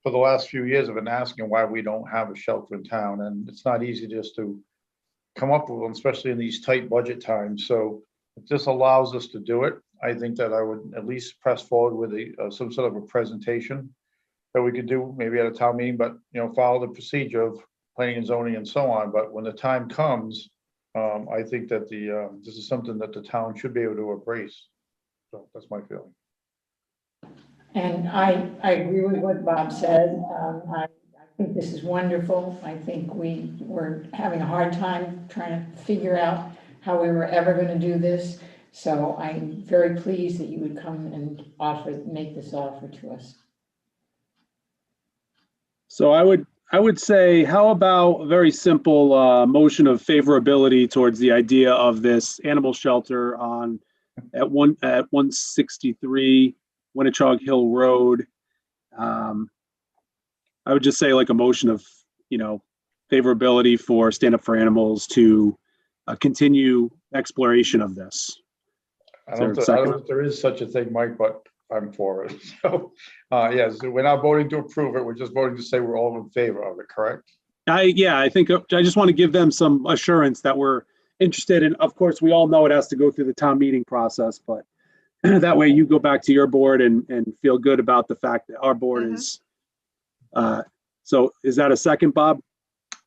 for the last few years have been asking why we don't have a shelter in town, and it's not easy just to come up with one, especially in these tight budget times. So if this allows us to do it, I think that I would at least press forward with some sort of a presentation that we could do maybe at a town meeting, but follow the procedure of planning and zoning and so on. But when the time comes, I think that this is something that the town should be able to embrace. So that's my feeling. And I agree with what Bob said. I think this is wonderful. I think we were having a hard time trying to figure out how we were ever going to do this. So I'm very pleased that you would come and make this offer to us. So I would say, how about a very simple motion of favorability towards the idea of this animal shelter at 163 Winnechaug Hill Road. I would just say like a motion of, favorability for Stand Up for Animals to continue exploration of this. I don't know if there is such a thing, Mike, but I'm for it. So, yes, we're not voting to approve it. We're just voting to say we're all in favor of it, correct? I think I just want to give them some assurance that we're interested in. Of course, we all know it has to go through the town meeting process, but that way you go back to your board and feel good about the fact that our board is. So is that a second, Bob?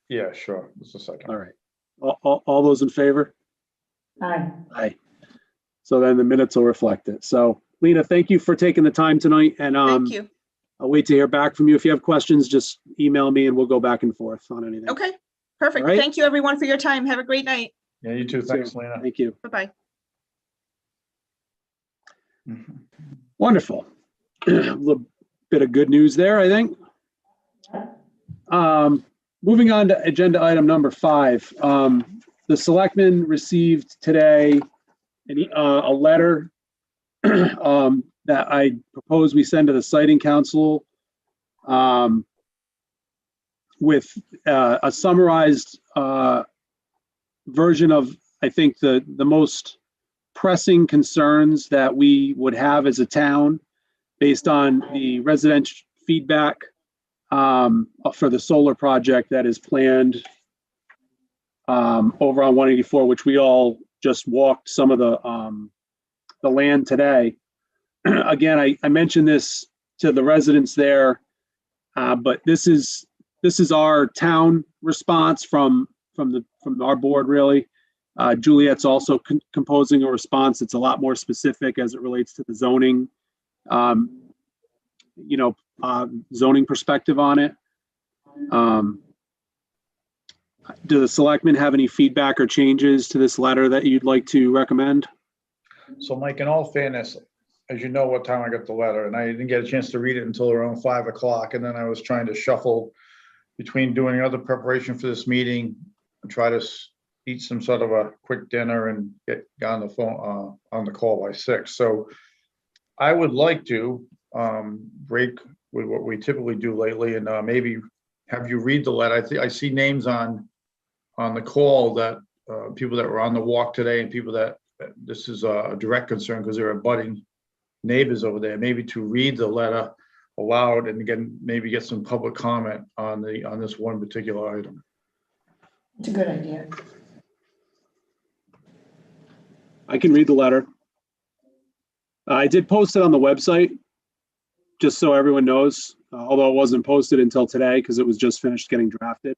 Yeah, sure. It's a second. All right. All those in favor? Aye. Aye. So then the minutes will reflect it. So Lena, thank you for taking the time tonight, and Thank you. I'll wait to hear back from you. If you have questions, just email me and we'll go back and forth on anything. Okay, perfect. All right. Thank you, everyone, for your time. Have a great night. Yeah, you too. Thanks, Lena. Thank you. Bye-bye. Wonderful. A little bit of good news there, I think. Moving on to agenda item number 5. The selectmen received today a letter that I propose we send to the siting council with a summarized version of, I think, the most pressing concerns that we would have as a town based on the residential feedback for the solar project that is planned over on 184, which we all just walked some of the land today. Again, I mentioned this to the residents there, but this is our town response from our board, really. Juliet's also composing a response that's a lot more specific as it relates to the zoning, zoning perspective on it. Do the selectmen have any feedback or changes to this letter that you'd like to recommend? So Mike, in all fairness, as you know, what time I got the letter, and I didn't get a chance to read it until around 5 o'clock. And then I was trying to shuffle between doing other preparation for this meeting and try to eat some sort of a quick dinner and get on the phone, on the call by 6. So I would like to break with what we typically do lately and maybe have you read the letter. I see names on the call that people that were on the walk today and people that this is a direct concern because they're abutting neighbors over there, maybe to read the letter aloud and again, maybe get some public comment on this one particular item. It's a good idea. I can read the letter. I did post it on the website, just so everyone knows, although it wasn't posted until today because it was just finished getting drafted.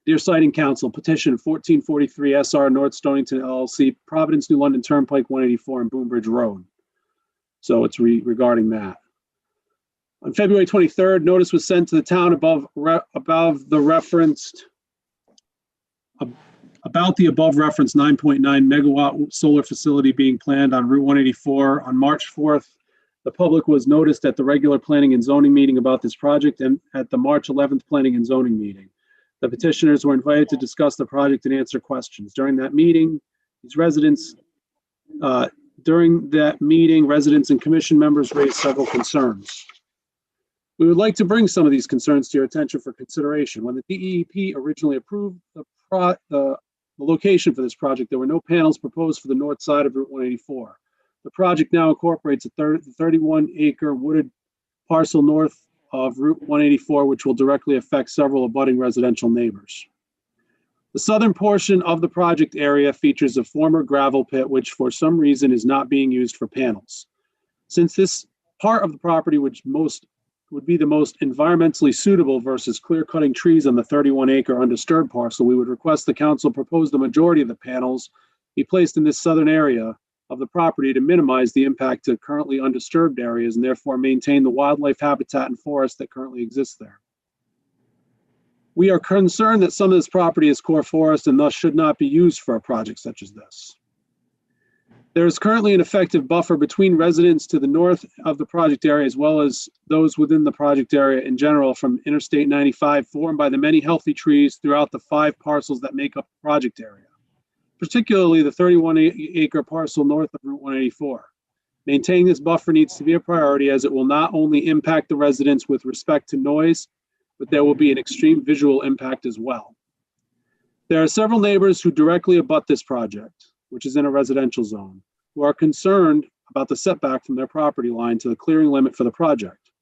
Dear Siting Council, petition 1443 SR North Stonington LLC, Providence, New London Turnpike 184 and Boombridge Road. So it's regarding that. On February 23rd, notice was sent to the town about the above referenced 9.9 megawatt solar facility being planned on Route 184. On March 4th, the public was noticed at the regular planning and zoning meeting about this project and at the March 11th planning and zoning meeting. The petitioners were invited to discuss the project and answer questions. During that meeting, residents and commission members raised several concerns. We would like to bring some of these concerns to your attention for consideration. When the DEP originally approved the location for this project, there were no panels proposed for the north side of Route 184. The project now incorporates a 31-acre wooded parcel north of Route 184, which will directly affect several abutting residential neighbors. The southern portion of the project area features a former gravel pit, which for some reason is not being used for panels. Since this part of the property would be the most environmentally suitable versus clear-cutting trees on the 31-acre undisturbed parcel, we would request the council propose the majority of the panels be placed in this southern area of the property to minimize the impact to currently undisturbed areas and therefore maintain the wildlife habitat and forest that currently exists there. We are concerned that some of this property is core forest and thus should not be used for a project such as this. There is currently an effective buffer between residents to the north of the project area as well as those within the project area in general from Interstate 95 formed by the many healthy trees throughout the 5 parcels that make up the project area, particularly the 31-acre parcel north of Route 184. Maintaining this buffer needs to be a priority as it will not only impact the residents with respect to noise, but there will be an extreme visual impact as well. There are several neighbors who directly abut this project, which is in a residential zone, who are concerned about the setback from their property line to the clearing limit for the project.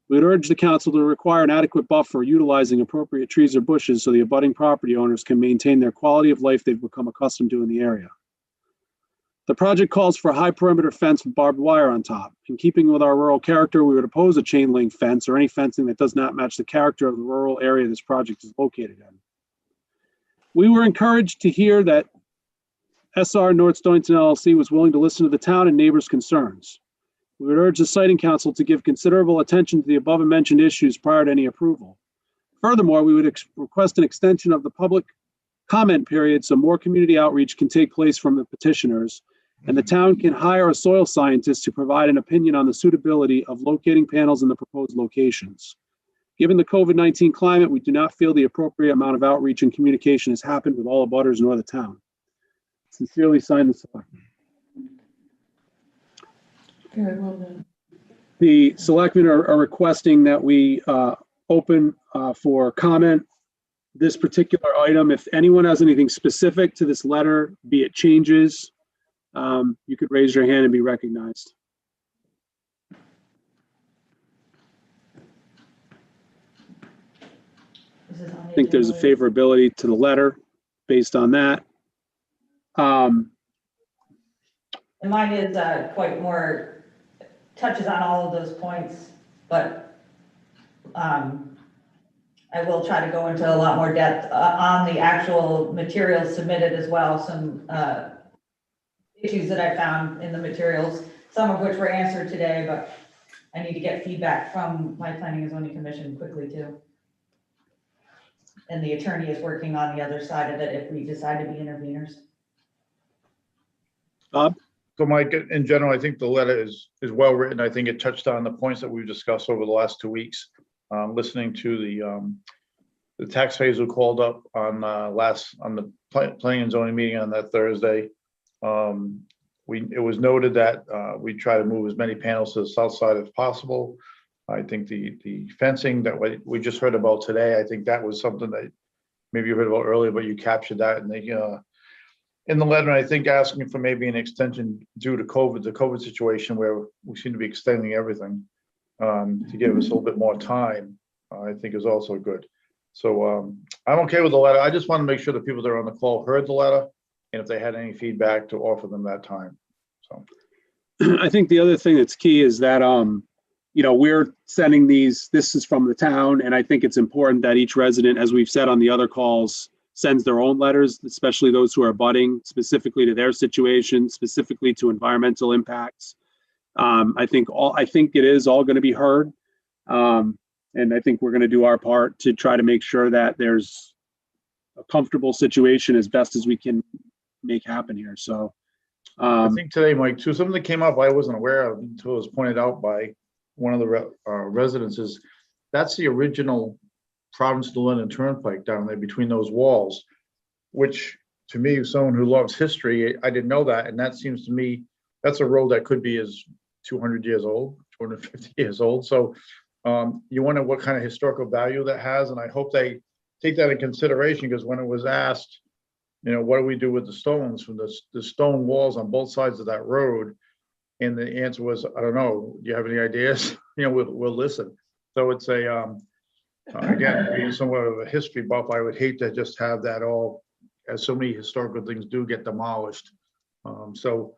We would urge the council to require an adequate buffer utilizing appropriate trees or bushes so the abutting property owners can maintain their quality of life they've become accustomed to in the area. The project calls for a high perimeter fence with barbed wire on top. In keeping with our rural character, we would oppose a chain link fence or any fencing that does not match the character of the rural area this project is located in. We were encouraged to hear that SR North Stonington LLC was willing to listen to the town and neighbors' concerns. We would urge the Siting Council to give considerable attention to the above mentioned issues prior to any approval. Furthermore, we would request an extension of the public comment period so more community outreach can take place from the petitioners and the town can hire a soil scientist to provide an opinion on the suitability of locating panels in the proposed locations. Given the COVID-19 climate, we do not feel the appropriate amount of outreach and communication has happened with all abutters nor the town. Sincerely signed, the selectmen. Very well done. The selectmen are requesting that we open for comment this particular item. If anyone has anything specific to this letter, be it changes, you could raise your hand and be recognized. I think there's a favorability to the letter based on that. And mine is quite more, touches on all of those points, but I will try to go into a lot more depth on the actual materials submitted as well. Some issues that I found in the materials, some of which were answered today, but I need to get feedback from my planning and zoning commission quickly too. And the attorney is working on the other side of it if we decide to be interveners. Bob? So Mike, in general, I think the letter is well written. I think it touched on the points that we've discussed over the last 2 weeks. Listening to the taxpayers who called up on the planning and zoning meeting on that Thursday. It was noted that we try to move as many panels to the south side as possible. I think the fencing that we just heard about today, I think that was something that maybe you heard about earlier, but you captured that in the letter. I think asking for maybe an extension due to the COVID situation where we seem to be extending everything to give us a little bit more time, I think is also good. So I'm okay with the letter. I just want to make sure the people that are on the call heard the letter, and if they had any feedback, to offer them that time. So I think the other thing that's key is that, we're sending this is from the town, and I think it's important that each resident, as we've said on the other calls, sends their own letters, especially those who are abutting, specifically to their situation, specifically to environmental impacts. I think it is all going to be heard. And I think we're going to do our part to try to make sure that there's a comfortable situation as best as we can make happen here. So I think today, Mike, too, something that came up I wasn't aware of until it was pointed out by one of the residents is that's the original Providence to London Turnpike down there between those walls, which to me, as someone who loves history, I didn't know that. And that seems to me, that's a road that could be as 200 years old, 250 years old. So you wonder what kind of historical value that has. And I hope they take that in consideration, because when it was asked, what do we do with the stones from the stone walls on both sides of that road? And the answer was, I don't know. Do you have any ideas? We'll listen. So it's again, being somewhat of a history buff, I would hate to just have that all, as so many historical things do, get demolished. So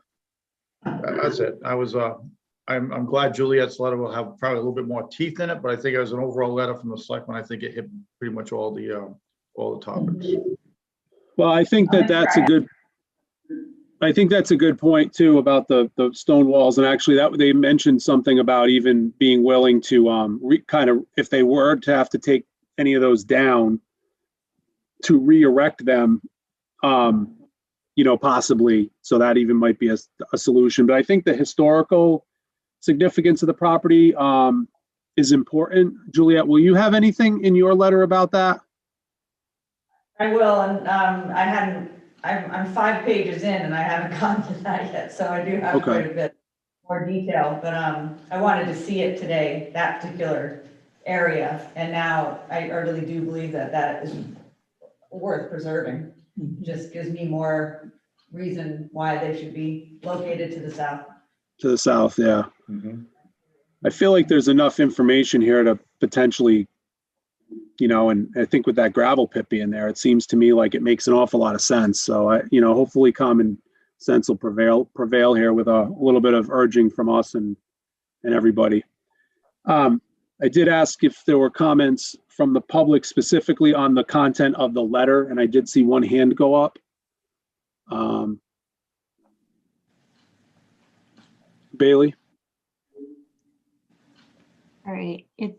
that's it. I'm glad Juliet's letter will have probably a little bit more teeth in it, but I think as an overall letter from the selectmen, I think it hit pretty much all the topics. Well, I think that's a good point too about the stone walls. And actually that they mentioned something about even being willing to if they were to have to take any of those down, to re-erect them, possibly. So that even might be a solution. But I think the historical significance of the property is important. Juliet, will you have anything in your letter about that? I will, and I'm 5 pages in and I haven't gone to that yet, so I do have quite a bit more detail, but I wanted to see it today, that particular area, and now I really do believe that is worth preserving. Just gives me more reason why they should be located to the south. To the south, yeah. Mm-hmm. I feel like there's enough information here to potentially, and I think with that gravel pit being there, it seems to me like it makes an awful lot of sense. So hopefully common sense will prevail here with a little bit of urging from us and everybody. I did ask if there were comments from the public specifically on the content of the letter, and I did see one hand go up. Bailey? All right, it's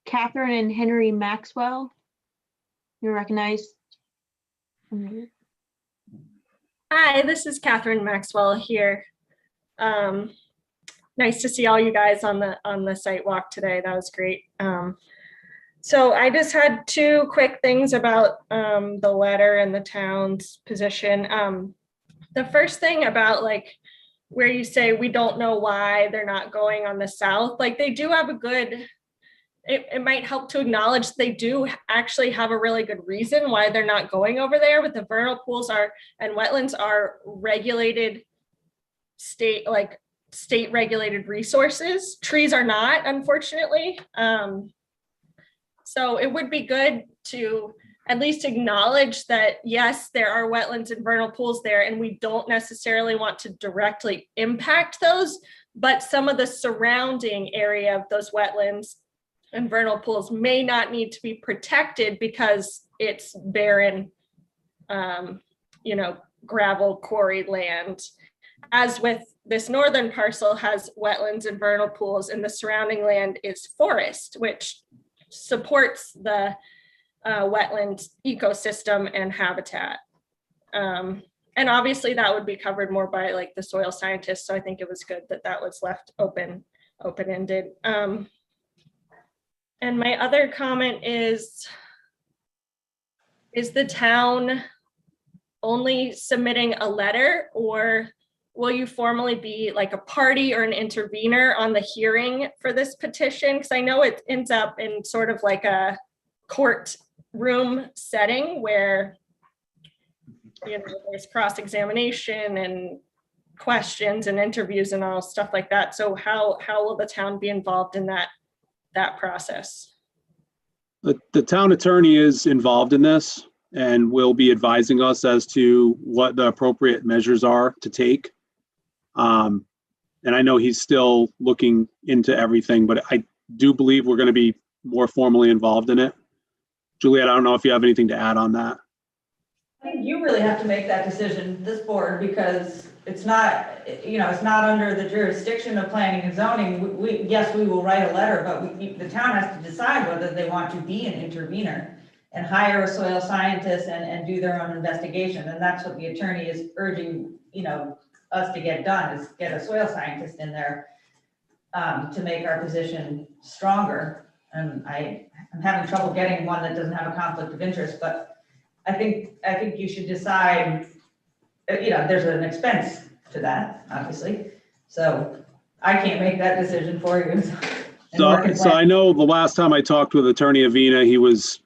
Catherine and Henry Maxwell. You're recognized. Hi, Hi, this is Catherine Maxwell here. Nice to see all you guys on the site walk today. That was great. So I just had two quick things about the letter and the town's position. The first thing about like where you say we don't know why they're not going on the south, like they do have a good, it might help to acknowledge they do actually have a really good reason why they're not going over there, but the vernal pools are and wetlands are regulated state regulated resources. Trees are not, unfortunately. So it would be good to at least acknowledge that, yes, there are wetlands and vernal pools there, and we don't necessarily want to directly impact those, but some of the surrounding area of those wetlands and vernal pools may not need to be protected because it's barren, gravel quarry land. As with this northern parcel has wetlands and vernal pools, and the surrounding land is forest, which supports the wetland ecosystem and habitat. And obviously that would be covered more by like the soil scientists. So I think it was good that that was left open-ended. And my other comment is the town only submitting a letter, or will you formally be like a party or an intervener on the hearing for this petition? Because I know it ends up in sort of like a courtroom setting where there's cross-examination and questions and interviews and all stuff like that. So how will the town be involved in that process? The town attorney is involved in this and will be advising us as to what the appropriate measures are to take. And I know he's still looking into everything, but I do believe we're going to be more formally involved in it. Juliet, I don't know if you have anything to add on that. I think you really have to make that decision, this board, because it's not, it's not under the jurisdiction of planning and zoning. Yes, we will write a letter, but the town has to decide whether they want to be an intervener and hire a soil scientist and do their own investigation. And that's what the attorney is urging, us to get done, is get a soil scientist in there to make our position stronger. And I'm having trouble getting one that doesn't have a conflict of interest, but I think you should decide, there's an expense to that, obviously. So I can't make that decision for you. So I know the last time I talked with Attorney Avina, he was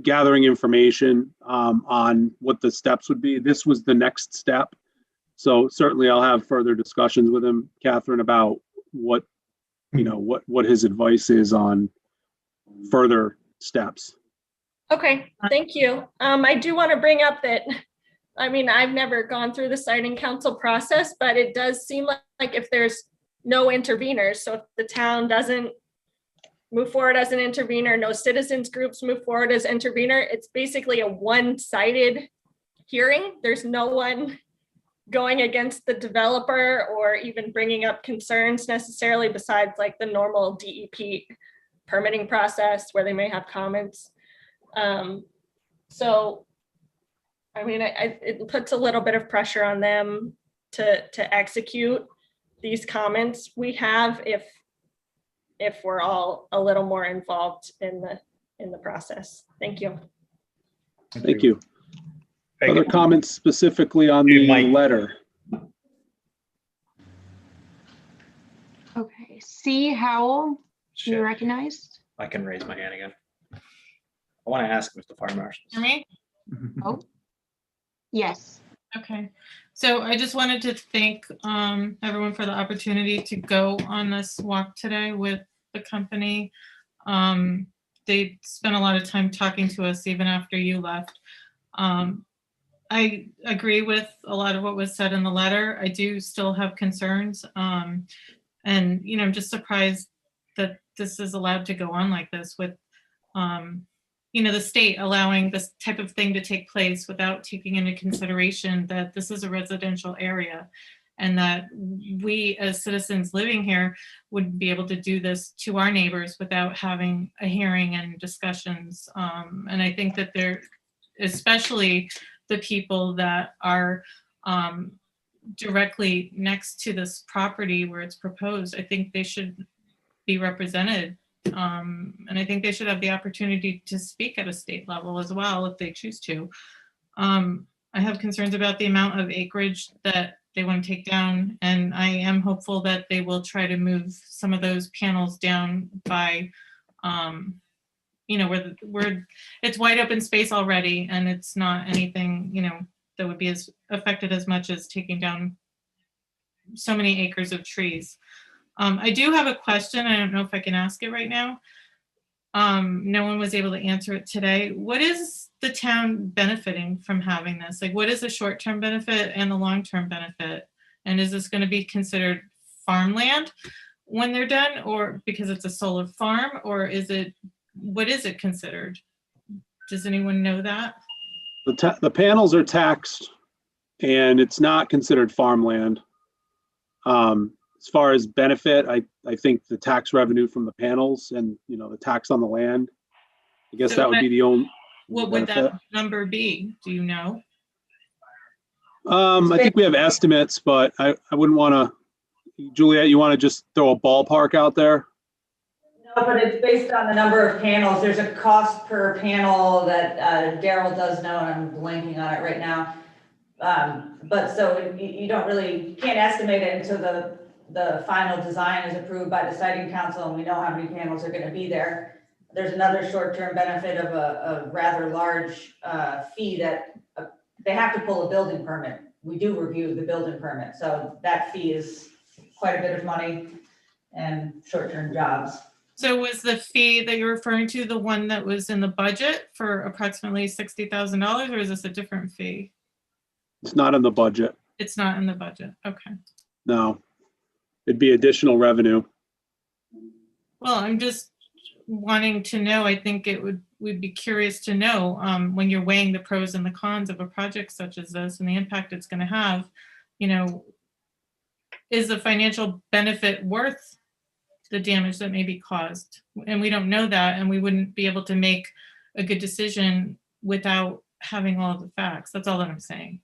gathering information on what the steps would be. This was the next step. So certainly I'll have further discussions with him, Catherine, about what his advice is on further steps. Okay, thank you. I do want to bring up that, I've never gone through the siting council process, but it does seem like if there's no interveners, so if the town doesn't move forward as an intervener, no citizens groups move forward as intervener, it's basically a one-sided hearing. There's no one going against the developer or even bringing up concerns necessarily, besides like the normal DEP permitting process where they may have comments. It puts a little bit of pressure on them to execute these comments we have if we're all a little more involved in the process. Thank you. Thank you. Other comments specifically on the letter? Okay, C. Howell, you recognized? I can raise my hand again. I want to ask Mr. Fire Marshal. For me? Oh, yes. Okay. So I just wanted to thank everyone for the opportunity to go on this walk today with the company. They spent a lot of time talking to us even after you left. I agree with a lot of what was said in the letter. I do still have concerns. And, I'm just surprised that this is allowed to go on like this with, the state allowing this type of thing to take place without taking into consideration that this is a residential area and that we as citizens living here would be able to do this to our neighbors without having a hearing and discussions. And I think that especially the people that are directly next to this property where it's proposed, I think they should be represented. And I think they should have the opportunity to speak at a state level as well if they choose to. I have concerns about the amount of acreage that they want to take down, and I am hopeful that they will try to move some of those panels down by, where it's wide open space already, and it's not anything, that would be as affected as much as taking down so many acres of trees. I do have a question. I don't know if I can ask it right now. No one was able to answer it today. What is the town benefiting from having this? Like, what is the short-term benefit and the long-term benefit? And is this going to be considered farmland when they're done, or because it's a solar farm, or what is it considered? Does anyone know that? The panels are taxed and it's not considered farmland. As far as benefit, I think the tax revenue from the panels and, the tax on the land, I guess So that would be the only. What would benefit. that number be? Do you know? I think we have estimates, but I wouldn't want to, Juliet, you want to just throw a ballpark out there? No, but it's based on the number of panels. There's a cost per panel that Daryl does know, and I'm blanking on it right now. But so you can't estimate it until the final design is approved by the siting council and we know how many panels are going to be there. There's another short-term benefit of a rather large fee that they have to pull a building permit. We do review the building permit, so that fee is quite a bit of money and short-term jobs. So was the fee that you're referring to the one that was in the budget for approximately $60,000, or is this a different fee? It's not in the budget. It's not in the budget. Okay. No, it'd be additional revenue. Well, I'm just wanting to know, I think we'd be curious to know when you're weighing the pros and the cons of a project such as this and the impact it's going to have, is the financial benefit worth the damage that may be caused? And we don't know that, and we wouldn't be able to make a good decision without having all of the facts. That's all that I'm saying.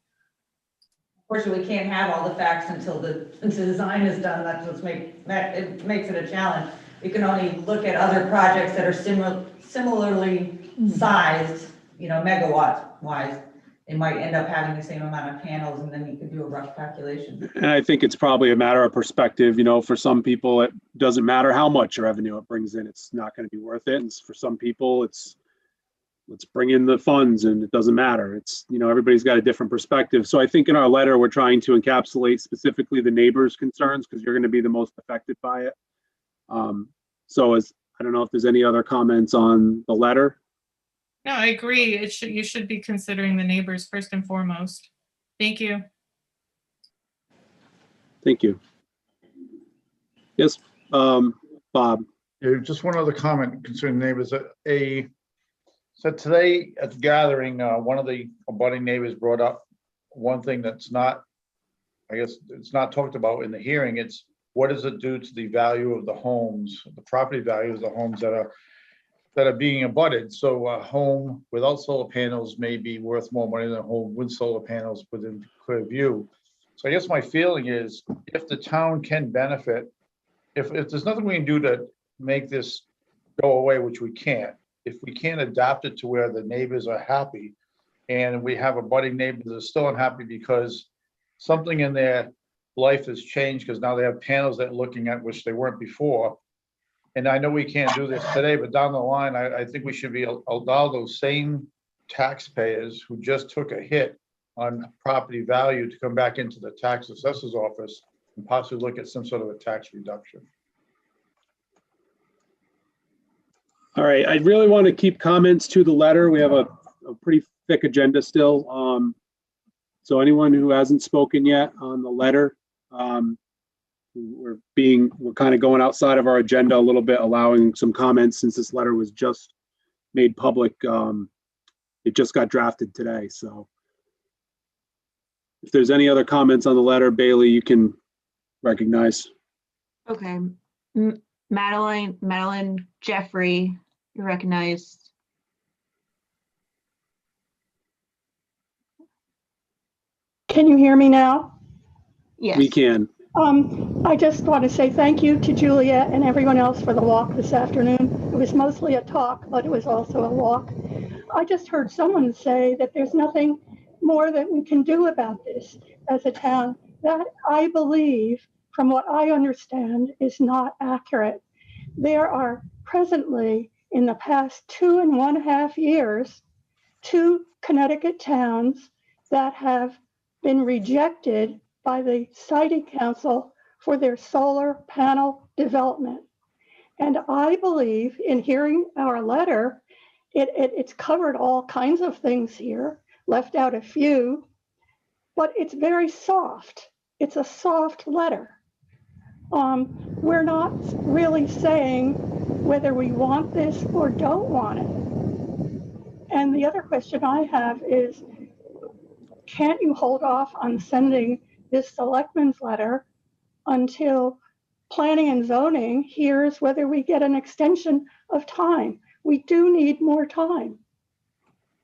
Unfortunately, we can't have all the facts until the design is done. That's what's it makes it a challenge. We can only look at other projects that are similarly sized, megawatt wise. They might end up having the same amount of panels, and then you can do a rough calculation. And I think it's probably a matter of perspective. For some people, it doesn't matter how much revenue it brings in. It's not going to be worth it. And for some people, let's bring in the funds and it doesn't matter. It's, everybody's got a different perspective. So I think in our letter, we're trying to encapsulate specifically the neighbors' concerns because you're going to be the most affected by it. I don't know if there's any other comments on the letter. No, I agree. You should be considering the neighbors first and foremost. Thank you. Thank you. Yes, Bob. Yeah, just one other comment concerning neighbors. So today at the gathering, one of the abutting neighbors brought up one thing that's not, I guess it's not talked about in the hearing. It's what does it do to the value of the homes, the property value of the homes that are being abutted? So a home without solar panels may be worth more money than a home with solar panels within clear view. So I guess my feeling is if the town can benefit, if there's nothing we can do to make this go away, which we can't, if we can't adapt it to where the neighbors are happy and we have abutting neighbors that are still unhappy because something in their life has changed because now they have panels that looking at which they weren't before. And I know we can't do this today, but down the line, I think we should allow those same taxpayers who just took a hit on property value to come back into the tax assessor's office and possibly look at some sort of a tax reduction. All right, I really want to keep comments to the letter. We have a pretty thick agenda still. So anyone who hasn't spoken yet on the letter, we're kind of going outside of our agenda a little bit, allowing some comments since this letter was just made public. It just got drafted today. So if there's any other comments on the letter, Bailey, you can recognize. Okay. Madeline Jeffrey, you're recognized. Can you hear me now? Yes. We can. I just want to say thank you to Juliet and everyone else for the walk this afternoon. It was mostly a talk, but it was also a walk. I just heard someone say that there's nothing more that we can do about this as a town. That, I believe, from what I understand, is not accurate. There are presently, in the past 2.5 years, 2 Connecticut towns that have been rejected by the Siting Council for their solar panel development. And I believe, in hearing our letter, it's covered all kinds of things here, left out a few, but it's very soft. It's a soft letter. We're not really saying whether we want this or don't want it. And the other question I have is, can't you hold off on sending this selectmen's letter until planning and zoning hears whether we get an extension of time? We do need more time.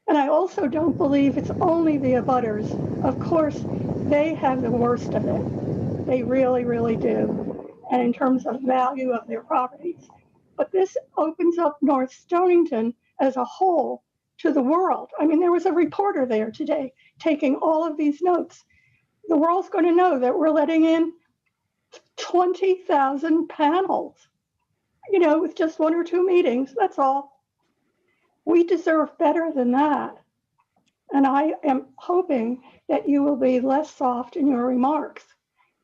And I also don't believe it's only the abutters. Of course, they have the worst of it. They really, really do. And in terms of value of their properties. But this opens up North Stonington as a whole to the world. I mean, there was a reporter there today taking all of these notes. The world's going to know that we're letting in 20,000 panels, you know, with just 1 or 2 meetings. That's all. We deserve better than that. And I am hoping that you will be less soft in your remarks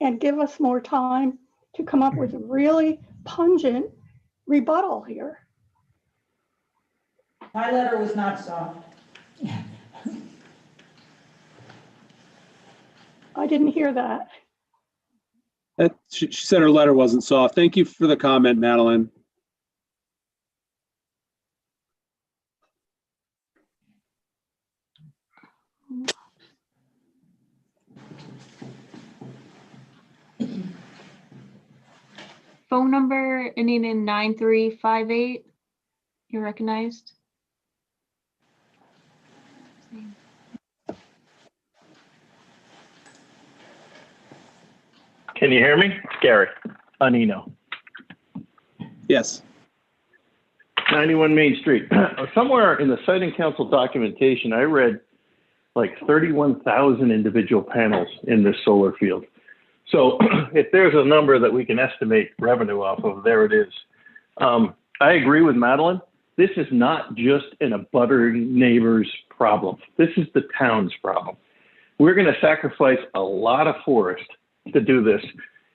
and give us more time to come up with a really pungent rebuttal here. My letter was not soft. I didn't hear that. She said her letter wasn't soft. Thank you for the comment, Madeline. Phone number ending in 9358. You're recognized. Can you hear me? It's Gary Anino. Yes. 91 Main Street. Somewhere in the Siting Council documentation, I read like 31,000 individual panels in this solar field. So if there's a number that we can estimate revenue off of, there it is. I agree with Madeline. This is not just an abuttering neighbor's problem. This is the town's problem. We're going to sacrifice a lot of forest to do this.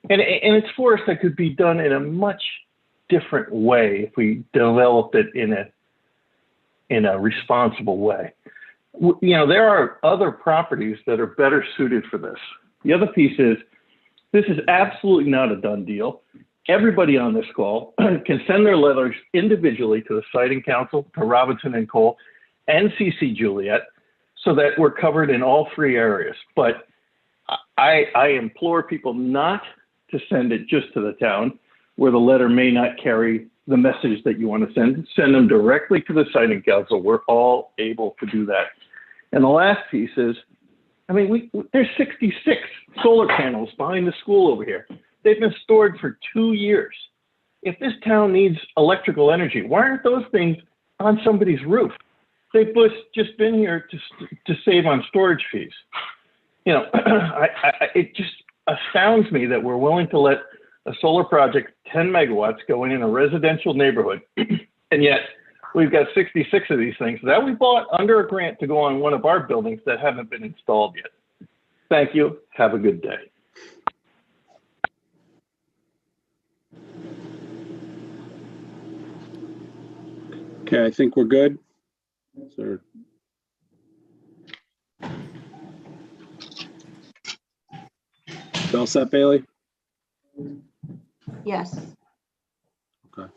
And it's forest that could be done in a much different way if we developed it in a responsible way. You know, there are other properties that are better suited for this. The other piece is, this is absolutely not a done deal. Everybody on this call can send their letters individually to the Siting Council, to Robinson and Cole, and CC Juliet, so that we're covered in all 3 areas. But I implore people not to send it just to the town, where the letter may not carry the message that you want to send. Send them directly to the Siting Council. We're all able to do that. And the last piece is, I mean, there's 66 solar panels behind the school over here. They've been stored for 2 years. If this town needs electrical energy, why aren't those things on somebody's roof? They've just been here to save on storage fees. You know, it just astounds me that we're willing to let a solar project, 10 megawatts, going in a residential neighborhood, and yet we've got 66 of these things that we bought under a grant to go on one of our buildings that haven't been installed yet. Thank you. Have a good day. Okay, I think we're good. So, all set, Bailey? Yes. Okay.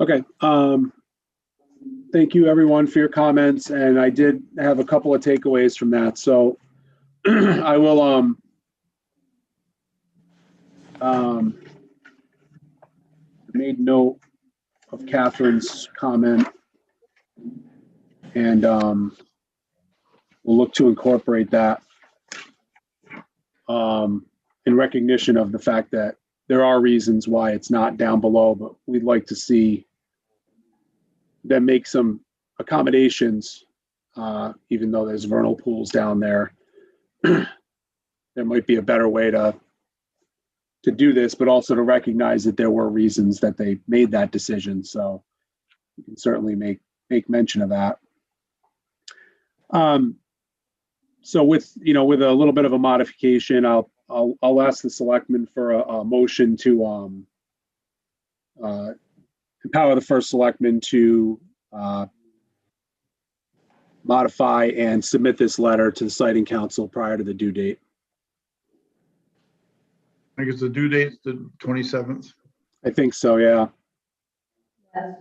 Okay. Thank you, everyone, for your comments, and I did have a couple of takeaways from that. So I will made note of Catherine's comment, and we'll look to incorporate that in recognition of the fact that there are reasons why it's not down below, but we'd like to see them make some accommodations, even though there's vernal pools down there. There might be a better way to do this, but also to recognize that there were reasons that they made that decision. So we can certainly make mention of that. So with a little bit of a modification, I'll ask the selectmen for a motion to empower the first selectman to modify and submit this letter to the siting council prior to the due date. I guess the due date's the 27th. I think so, yeah. Yes.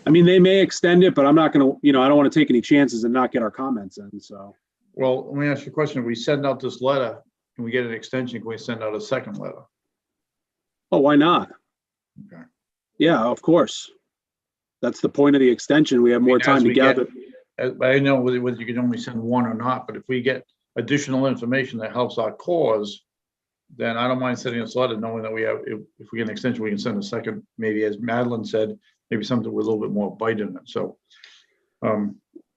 I mean, they may extend it, but I'm not going to, I don't want to take any chances and not get our comments in, so. Well, let me ask you a question. If we send out this letter and we get an extension, can we send out a second letter? Oh, why not? Okay. Yeah, of course. That's the point of the extension. We have more time to gather. I know whether you can only send one or not, but if we get additional information that helps our cause, then I don't mind sending this letter knowing that we have, if we get an extension, we can send a second, maybe as Madeline said, maybe something with a little bit more bite in it. So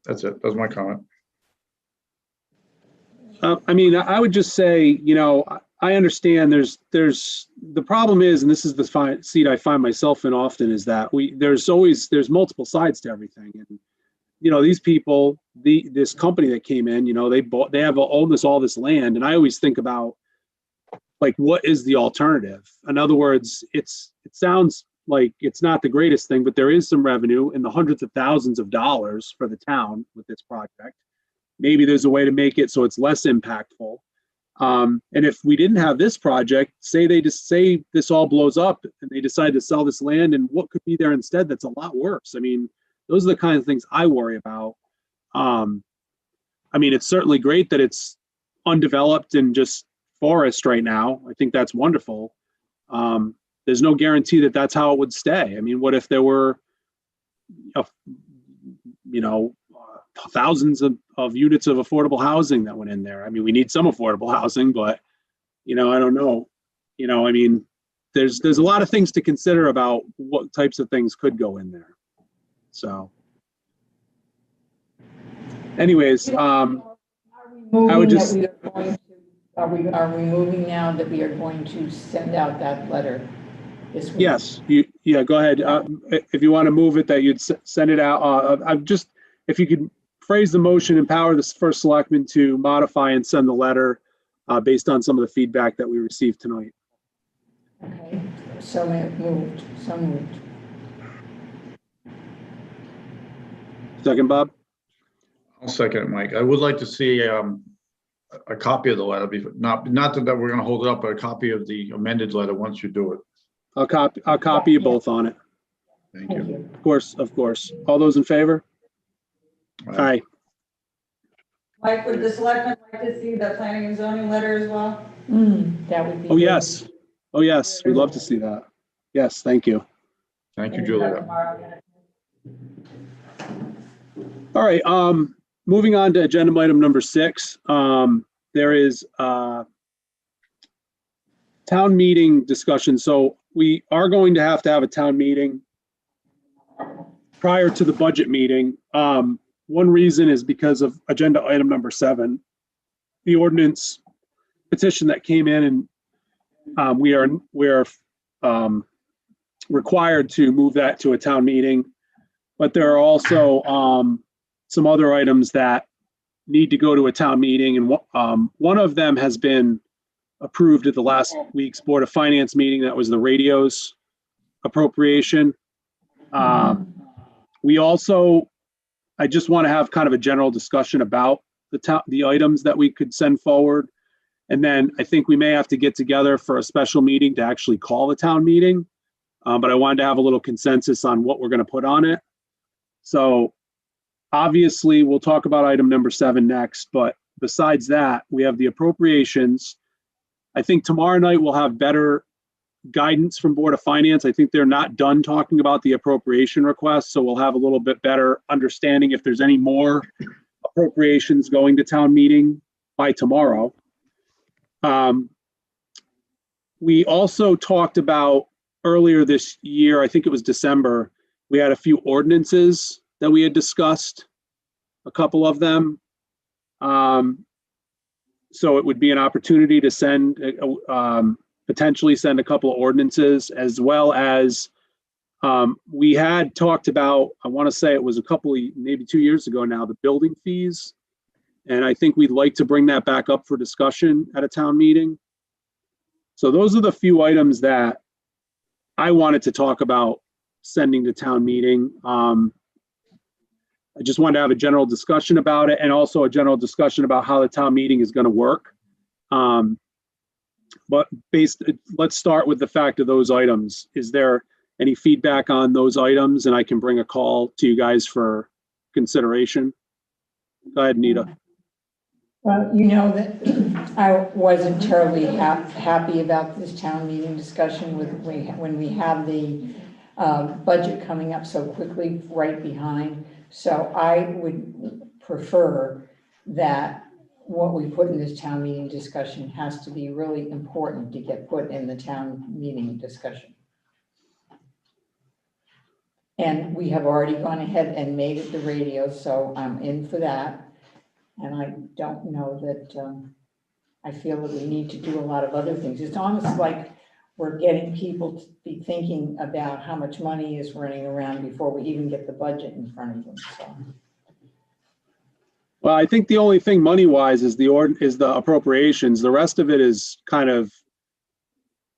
that's it. That's my comment. I mean, I would just say, I understand there's the problem is, and this is the seat I find myself in often, is that there's multiple sides to everything. And, these people, this company that came in, they have owned all this land. And I always think about, like, what is the alternative? In other words, it sounds like it's not the greatest thing, but there is some revenue in the hundreds of thousands of dollars for the town with this project. Maybe there's a way to make it so it's less impactful. And if we didn't have this project, say this all blows up and they decide to sell this land, and what could be there instead that's a lot worse. I mean, those are the kind of things I worry about. I mean, it's certainly great that it's undeveloped and just forest right now. I think that's wonderful. There's no guarantee that that's how it would stay. I mean, what if there were, thousands of units of affordable housing that went in there? I mean, we need some affordable housing, but, I don't know. I mean, there's a lot of things to consider about what types of things could go in there. So anyways, I would just. Are we moving now that we are going to send out that letter this week? Yes, go ahead. If you want to move it, that you'd send it out. If you could phrase the motion, empower the first selectman to modify and send the letter based on some of the feedback that we received tonight. Okay, so moved. Second, Bob? I'll second it, Mike. I would like to see a copy of the letter, not that we're going to hold it up, but a copy of the amended letter once you do it. I'll copy you both on it. Thank you. Of course. All those in favor? Aye. Mike, would the selectmen like to see the planning and zoning letter as well? That would be. Oh, yes. Oh, yes. We'd love to see that. Yes, thank you. Thank you, Julia. All right, moving on to agenda item number 6. There is town meeting discussion. So we are going to have a town meeting prior to the budget meeting. One reason is because of agenda item number 7, the ordinance petition that came in, and we are required to move that to a town meeting. But there are also some other items that need to go to a town meeting, and one of them has been approved at the last week's Board of Finance meeting. That was the radios appropriation. I just want to have kind of a general discussion about the items that we could send forward. And then I think we may have to get together for a special meeting to actually call the town meeting. But I wanted to have a little consensus on what we're going to put on it. So obviously we'll talk about item number 7 next, but besides that, we have the appropriations. I think tomorrow night we'll have better guidance from Board of Finance. I think they're not done talking about the appropriation request, so we'll have a little bit better understanding if there's any more appropriations going to town meeting by tomorrow. We also talked about earlier this year, I think it was December, we had a few ordinances that we had discussed, a couple of them. So it would be an opportunity to send, potentially send a couple of ordinances, as well as we had talked about, I want to say it was a couple of, maybe 2 years ago now, the building fees. And I think we'd like to bring that back up for discussion at a town meeting. So those are the few items that I wanted to talk about sending to town meeting. I just wanted to have a general discussion about it, and also a general discussion about how the town meeting is going to work. But let's start with the fact of those items. Is there any feedback on those items? And I can bring a call to you guys for consideration. Go ahead, Nita. Well, you know that I wasn't terribly happy about this town meeting discussion when we have the budget coming up so quickly right behind. So I would prefer that what we put in this town meeting discussion has to be really important to get put in the town meeting discussion. And we have already gone ahead and made it the radio, so I'm in for that. And I don't know that, I feel that we need to do a lot of other things. It's almost like we're getting people to be thinking about how much money is running around before we even get the budget in front of them, so. Well, I think the only thing money-wise is the appropriations. The rest of it is kind of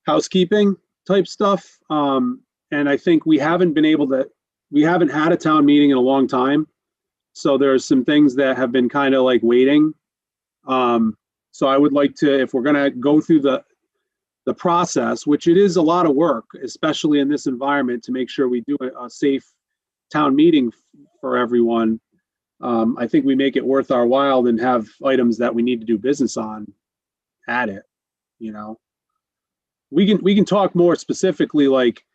housekeeping type stuff. And I think we haven't had a town meeting in a long time. So there's some things that have been kind of like waiting. So I would like to, if we're gonna go through the process, which it is a lot of work, especially in this environment, to make sure we do a safe town meeting for everyone. I think we make it worth our while and have items that we need to do business on at it, you know. We can talk more specifically, like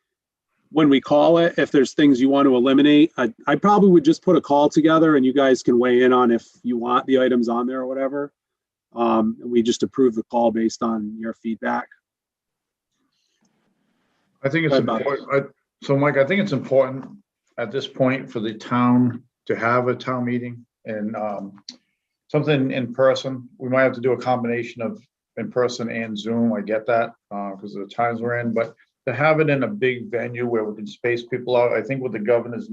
when we call it, if there's things you want to eliminate. I probably would just put a call together and you guys can weigh in on if you want the items on there or whatever. And we just approve the call based on your feedback. I think it's important. So Mike, I think it's important at this point for the town to have a town meeting and something in person. We might have to do a combination of in person and Zoom. I get that because of the times we're in, but to have it in a big venue where we can space people out, I think with the governor's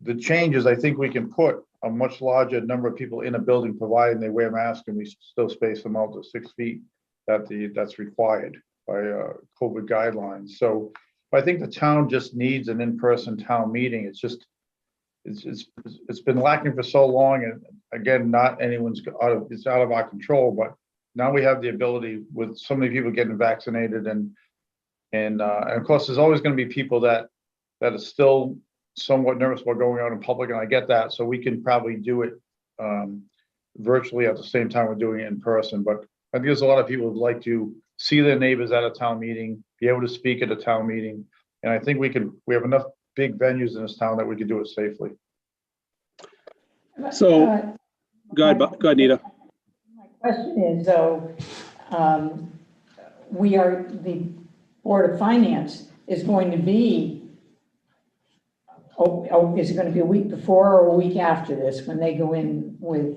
the changes, I think we can put a much larger number of people in a building, providing they wear masks and we still space them out to 6 feet that's required by COVID guidelines. So I think the town just needs an in-person town meeting. It's been lacking for so long, and again, not anyone's it's out of our control, but now we have the ability with so many people getting vaccinated and of course there's always going to be people that are still somewhat nervous about going out in public, and I get that. So we can probably do it virtually at the same time we're doing it in person. But I think there's a lot of people who'd like to see their neighbors at a town meeting, be able to speak at a town meeting. And I think we have enough big venues in this town that we could do it safely. So go ahead, Nita. My question is, though, the Board of Finance is going to be, is it going to be a week before or a week after this when they go in with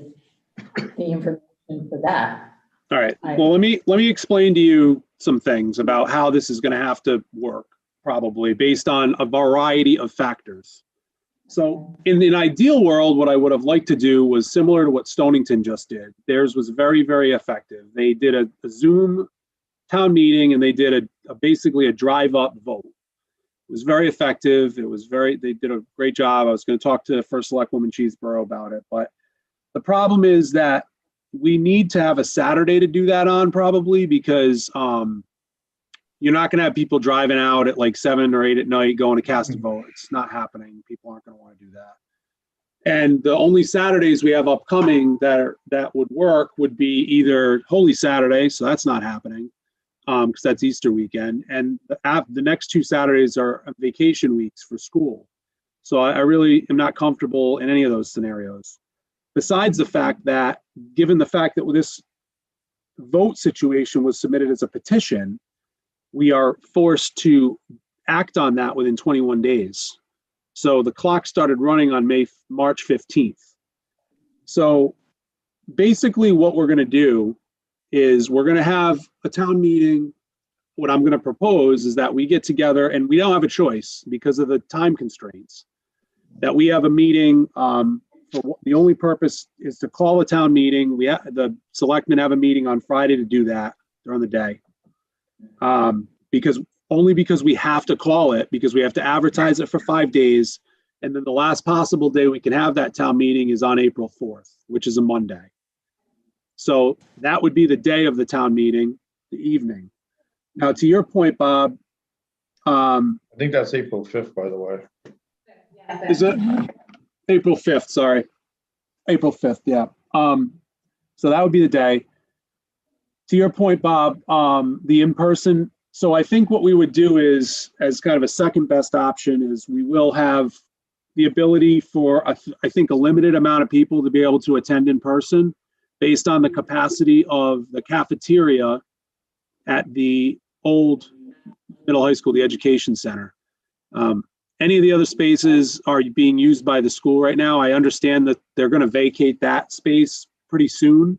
the information for that? All right. Well, let me explain to you some things about how this is going to have to work, probably based on a variety of factors. So in an ideal world, what I would have liked to do was similar to what Stonington just did. Theirs was very, very effective. They did a Zoom town meeting and they did basically a drive-up vote. It was very effective. They did a great job. I was going to talk to First Selectwoman Cheeseborough about it, but the problem is that we need to have a Saturday to do that on, probably, because you're not going to have people driving out at like 7 or 8 at night going to cast a vote. It's not happening. People aren't going to want to do that. And the only Saturdays we have upcoming that would work would be either Holy Saturday, so that's not happening because that's Easter weekend, and the next 2 Saturdays are vacation weeks for school. So I really am not comfortable in any of those scenarios. besides the fact that, given the fact that this vote situation was submitted as a petition, we are forced to act on that within 21 days. So the clock started running on March 15th. So basically what we're going to do is we're going to have a town meeting. What I'm going to propose is that we get together, and we don't have a choice because of the time constraints, that we have a meeting. The only purpose is to call a town meeting. The selectmen have a meeting on Friday to do that during the day. Because we have to call it, because we have to advertise it for 5 days. And then the last possible day we can have that town meeting is on April 4th, which is a Monday. So that would be the day of the town meeting, the evening. Now, to your point, Bob. I think that's April 5th, by the way. Is it? April 5th, sorry. April 5th, yeah. So that would be the day. To your point, Bob, the in-person, so I think what we would do is, as kind of a second best option, is we will have the ability for, I think, a limited amount of people to be able to attend in person based on the capacity of the cafeteria at the old middle high school, the education center. Any of the other spaces are being used by the school right now. I understand that they're going to vacate that space pretty soon.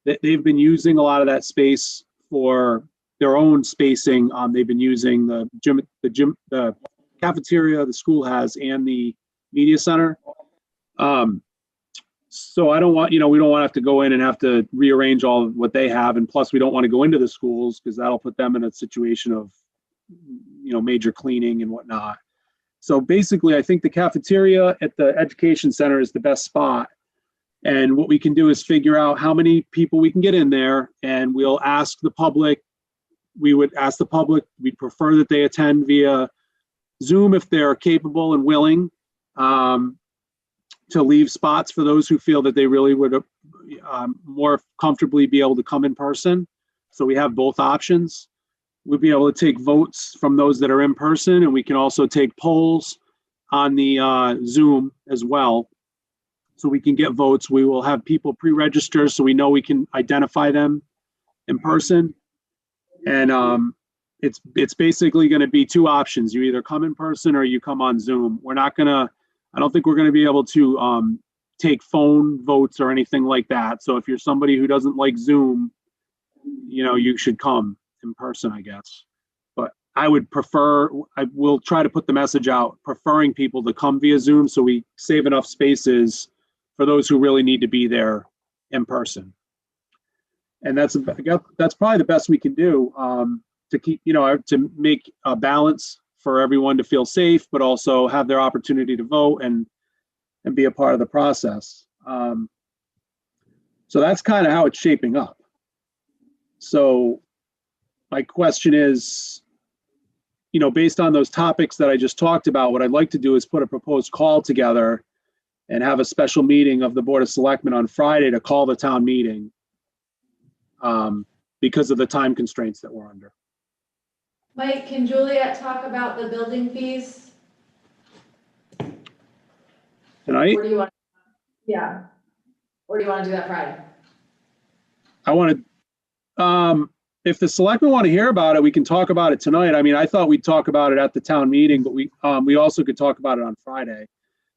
They've been using a lot of that space for their own spacing. They've been using the cafeteria the school has and the media center. So I don't want, we don't want to have to go in and have to rearrange all of what they have. And plus we don't want to go into the schools because that'll put them in a situation of, major cleaning and whatnot. So basically, I think the cafeteria at the education center is the best spot. And what we can do is figure out how many people we can get in there, and we'll ask the public. We would ask the public, we'd prefer that they attend via Zoom if they're capable and willing, to leave spots for those who feel that they really would more comfortably be able to come in person. So we have both options. We'll be able to take votes from those that are in person, and we can also take polls on the Zoom as well. So we can get votes. We will have people pre-register so we know we can identify them in person. And it's basically going to be two options. You either come in person or you come on Zoom. I don't think we're going to be able to take phone votes or anything like that. So if you're somebody who doesn't like Zoom, you should come in person, I guess. But I will try to put the message out, preferring people to come via Zoom so we save enough spaces for those who really need to be there in person. And that's probably the best we can do to keep, to make a balance for everyone to feel safe, but also have their opportunity to vote and be a part of the process. So that's kind of how it's shaping up. So my question is, based on those topics that I just talked about, what I'd like to do is put a proposed call together and have a special meeting of the Board of Selectmen on Friday to call the town meeting because of the time constraints that we're under. Mike, can Juliet talk about the building fees? Tonight? Or do you want? Yeah. Or do you want to do that Friday? I want to, if the selectmen want to hear about it, we can talk about it tonight. I mean, I thought we'd talk about it at the town meeting, but we also could talk about it on Friday.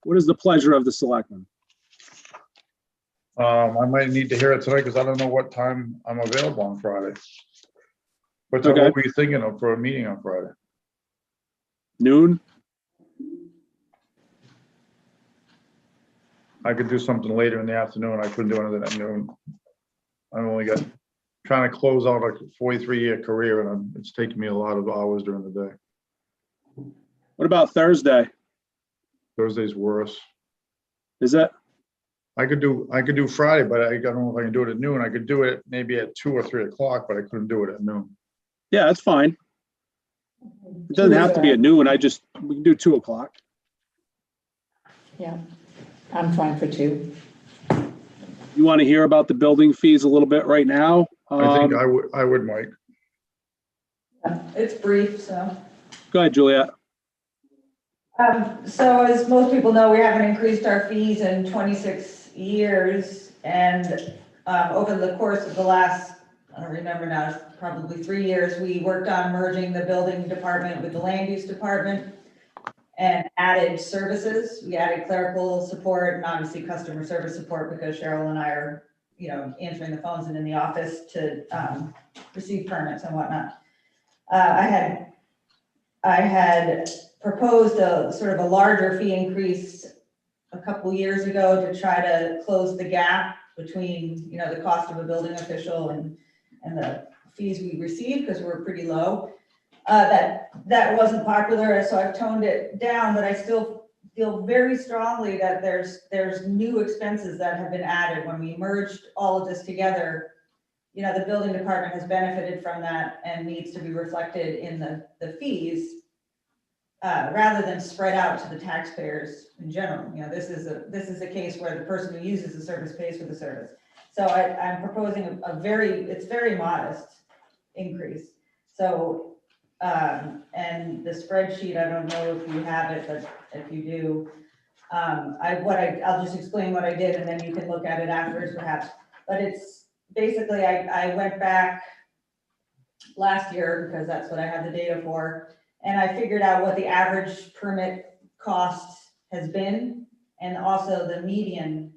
What is the pleasure of the selectmen? I might need to hear it tonight because I don't know what time I'm available on Friday. What time were you thinking of for a meeting on Friday? Noon? I could do something later in the afternoon. I couldn't do anything at noon. I've only got trying to close out a 43-year career, and it's taking me a lot of hours during the day. What about Thursday? Thursday's worse. Is it? I could do Friday, but I don't know if I can do it at noon. I could do it maybe at 2 or 3 o'clock, but I couldn't do it at noon. Yeah, that's fine. It doesn't have to be at noon. We can do 2 o'clock. Yeah, I'm fine for 2. You want to hear about the building fees a little bit right now? I think I would, Mike. It's brief, so. Go ahead, Juliet. So as most people know, we haven't increased our fees in 26 years, and over the course of the last, I don't remember now, it's probably 3 years, we worked on merging the building department with the land use department and added services. We added clerical support and obviously customer service support, because Cheryl and I are, you know, answering the phones and in the office to receive permits and whatnot. I had proposed a sort of a larger fee increase a couple years ago to try to close the gap between, you know, the cost of a building official and the fees we receive, because we're pretty low. That wasn't popular, so I've toned it down, but I still feel very strongly that there's new expenses that have been added. When we merged all of this together, you know, the building department has benefited from that and needs to be reflected in the fees, rather than spread out to the taxpayers in general. You know, this is a case where the person who uses the service pays for the service. So I'm proposing it's very modest increase. So, and the spreadsheet, I don't know if you have it, but if you do, I'll just explain what I did, and then you can look at it afterwards perhaps. But it's basically, I went back last year, because that's what I have the data for, and I figured out what the average permit cost has been, and also the median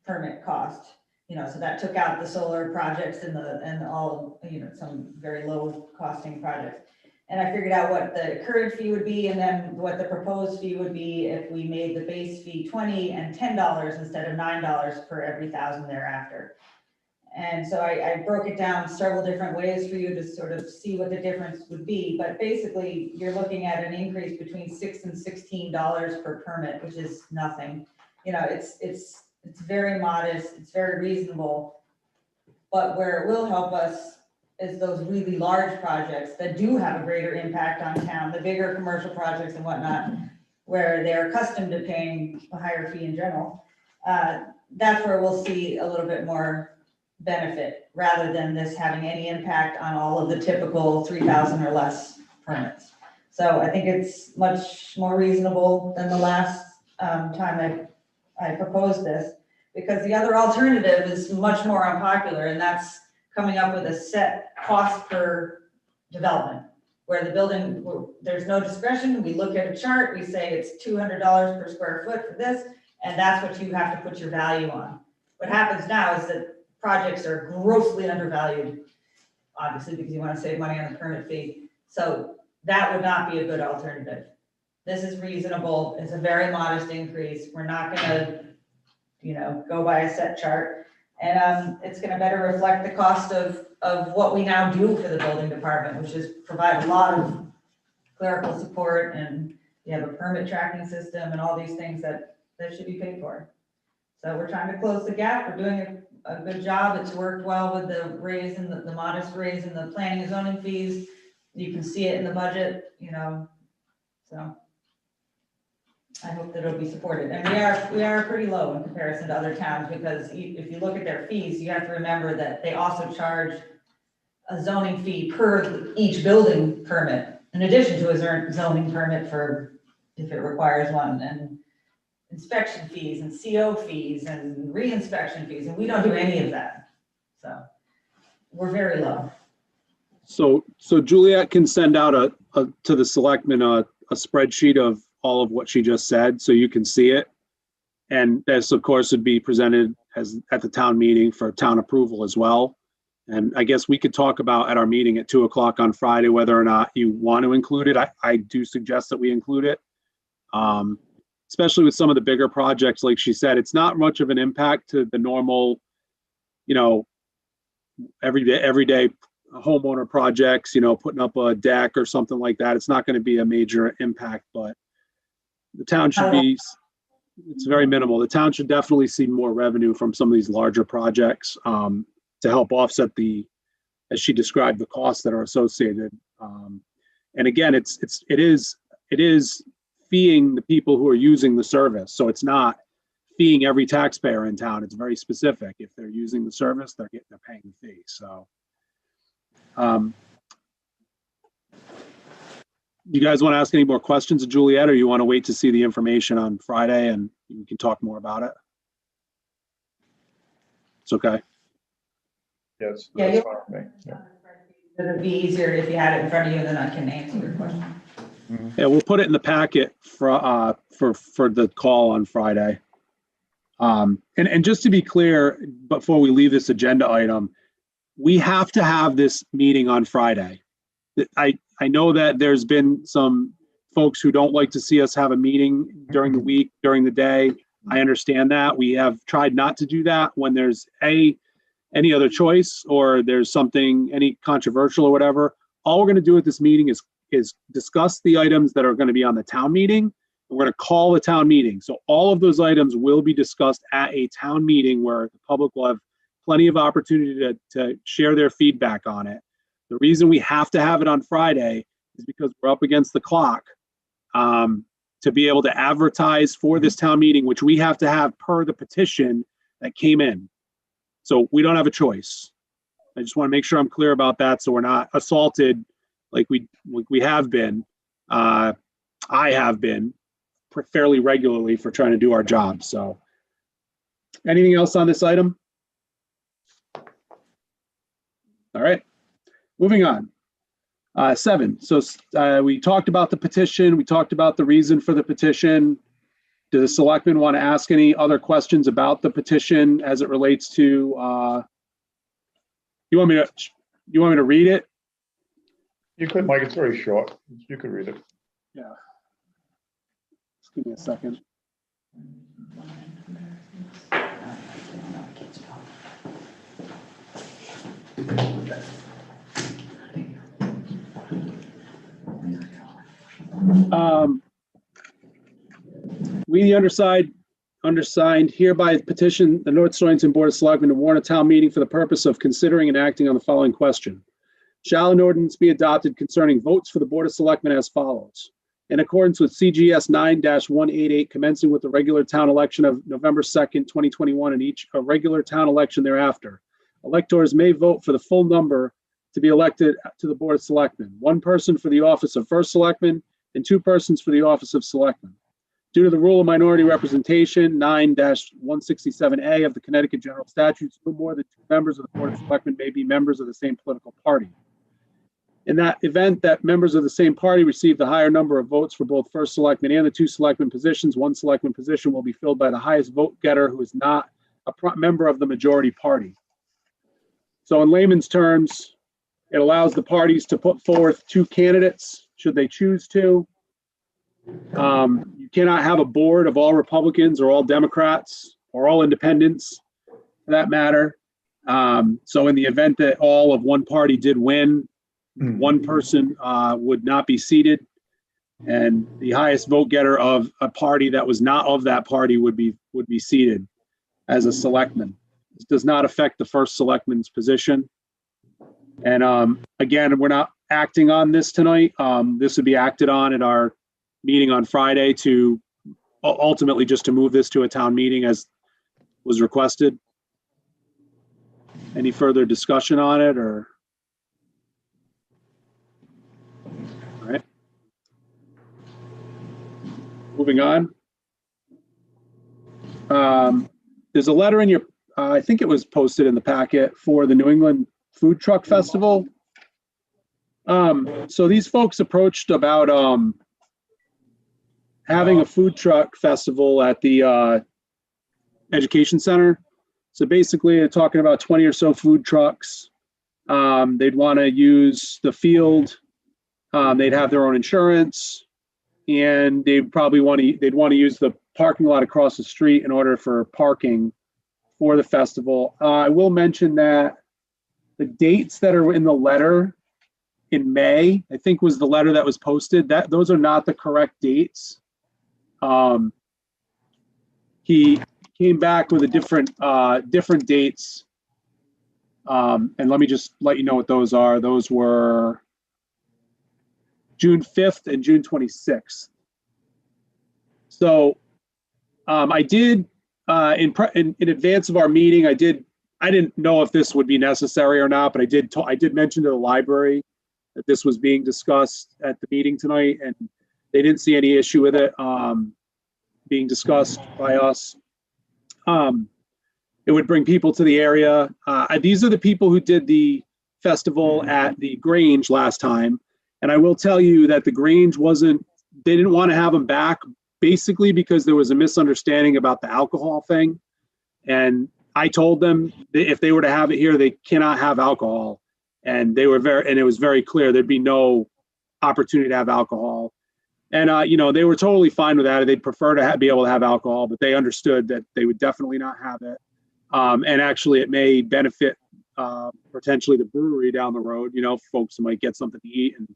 permit cost. You know, so that took out the solar projects and all, you know, some very low costing projects. And I figured out what the current fee would be, and then what the proposed fee would be if we made the base fee $20 and $10 instead of $9 per every 1,000 thereafter. And so I broke it down several different ways for you to sort of see what the difference would be. But basically, you're looking at an increase between $6 and $16 per permit, which is nothing. You know, it's very modest, it's very reasonable. But where it will help us is those really large projects that do have a greater impact on town, the bigger commercial projects and whatnot, where they're accustomed to paying a higher fee in general. That's where we'll see a little bit more benefit, rather than this having any impact on all of the typical 3,000 or less permits. So I think it's much more reasonable than the last time I proposed this, because the other alternative is much more unpopular, and that's coming up with a set cost per development, where the building, there's no discretion. We look at a chart, we say it's $200 per square foot for this, and that's what you have to put your value on. What happens now is that projects are grossly undervalued, obviously, because you want to save money on the permit fee. So that would not be a good alternative. This is reasonable. It's a very modest increase. We're not going to, you know, go by a set chart. And it's going to better reflect the cost of what we now do for the building department, which is provide a lot of clerical support, and you have a permit tracking system and all these things that should be paid for. So we're trying to close the gap. We're doing a good job. It's worked well with the raise and the modest raise in the planning and zoning fees. You can see it in the budget, you know, so I hope that it'll be supported. And we are pretty low in comparison to other towns, because if you look at their fees, you have to remember that they also charge a zoning fee per each building permit, in addition to a zoning permit for if it requires one, and inspection fees and CO fees and re-inspection fees, and we don't do any of that. So we're very low. So Juliet can send out to the selectmen a spreadsheet of all of what she just said, so you can see it. And this, of course, would be presented at the town meeting for town approval as well. And I guess we could talk about at our meeting at 2 o'clock on Friday whether or not you want to include it. I do suggest that we include it. Especially with some of the bigger projects, like she said, it's not much of an impact to the normal, you know, everyday homeowner projects, you know, putting up a deck or something like that. It's not going to be a major impact, but the town should be, it's very minimal. The town should definitely see more revenue from some of these larger projects to help offset as she described, the costs that are associated. And again, it is feeing the people who are using the service. So it's not feeing every taxpayer in town. It's very specific. If they're using the service, they're paying the fee. So you guys want to ask any more questions of Juliet, or you want to wait to see the information on Friday and we can talk more about it? It's okay. Yes. Yeah, that's you'll- fine with me. Yeah. It'd be easier if you had it in front of you, then I can answer your question. Yeah, we'll put it in the packet for the call on Friday. And just to be clear, before we leave this agenda item, we have to have this meeting on Friday. I know that there's been some folks who don't like to see us have a meeting during the week, during the day. I understand that. We have tried not to do that when there's any other choice or there's something, any controversial or whatever. All we're going to do at this meeting is discuss the items that are going to be on the town meeting. And we're going to call a town meeting. So all of those items will be discussed at a town meeting where the public will have plenty of opportunity to share their feedback on it. The reason we have to have it on Friday is because we're up against the clock to be able to advertise for this town meeting, which we have to have per the petition that came in. So we don't have a choice. I just want to make sure I'm clear about that so we're not assaulted like we have been. I have been fairly regularly for trying to do our job. So anything else on this item? All right, moving on. 7, so we talked about the petition. We talked about the reason for the petition. Do the selectmen want to ask any other questions about the petition as it relates to, you want me to read it? You could, Mike, it's very short. You could read it. Yeah. Just give me a second. We, the undersigned, hereby petition the North Stonington Board of Selectmen to warn a town meeting for the purpose of considering and acting on the following question. Shall an ordinance be adopted concerning votes for the Board of Selectmen as follows? In accordance with CGS 9-188, commencing with the regular town election of November 2nd, 2021, and each a regular town election thereafter, electors may vote for the full number to be elected to the Board of Selectmen, 1 person for the office of First Selectman and 2 persons for the office of Selectman. Due to the rule of minority representation, 9-167A of the Connecticut General Statutes, no more than 2 members of the Board of Selectmen may be members of the same political party. In that event that members of the same party receive the higher number of votes for both First Selectman and the 2 Selectman positions, 1 Selectman position will be filled by the highest vote getter who is not a member of the majority party. So in layman's terms, it allows the parties to put forth 2 candidates, should they choose to. You cannot have a board of all Republicans or all Democrats or all independents, for that matter. So in the event that all of one party did win, 1 person would not be seated, and the highest vote getter of a party that was not of that party would be seated as a selectman. This does not affect the First Selectman's position. And again, we're not acting on this tonight. This would be acted on at our meeting on Friday to ultimately just to move this to a town meeting as was requested. Any further discussion on it or? All right. Moving on. There's a letter in your, I think it was posted in the packet for the New England Food Truck Festival. So these folks approached about having a food truck festival at the education center. So basically they're talking about 20 or so food trucks. They'd want to use the field. They'd have their own insurance, and they'd want to use the parking lot across the street in order for parking for the festival. I will mention that the dates that are in the letter in May, I think was the letter that was posted, that those are not the correct dates. He came back with a different dates. And let me just let you know what those are. Those were June 5th and June 26th. So I did, in advance of our meeting, I didn't know if this would be necessary or not, but I did mention to the library that this was being discussed at the meeting tonight, and they didn't see any issue with it being discussed by us. it would bring people to the area. These are the people who did the festival at the Grange last time. And I will tell you that the Grange they didn't want to have them back basically because there was a misunderstanding about the alcohol thing. And I told them that if they were to have it here, they cannot have alcohol. And it was very clear there'd be no opportunity to have alcohol. And, they were totally fine with that. They'd prefer to be able to have alcohol, but they understood that they would definitely not have it. And actually it may benefit potentially the brewery down the road, folks might get something to eat and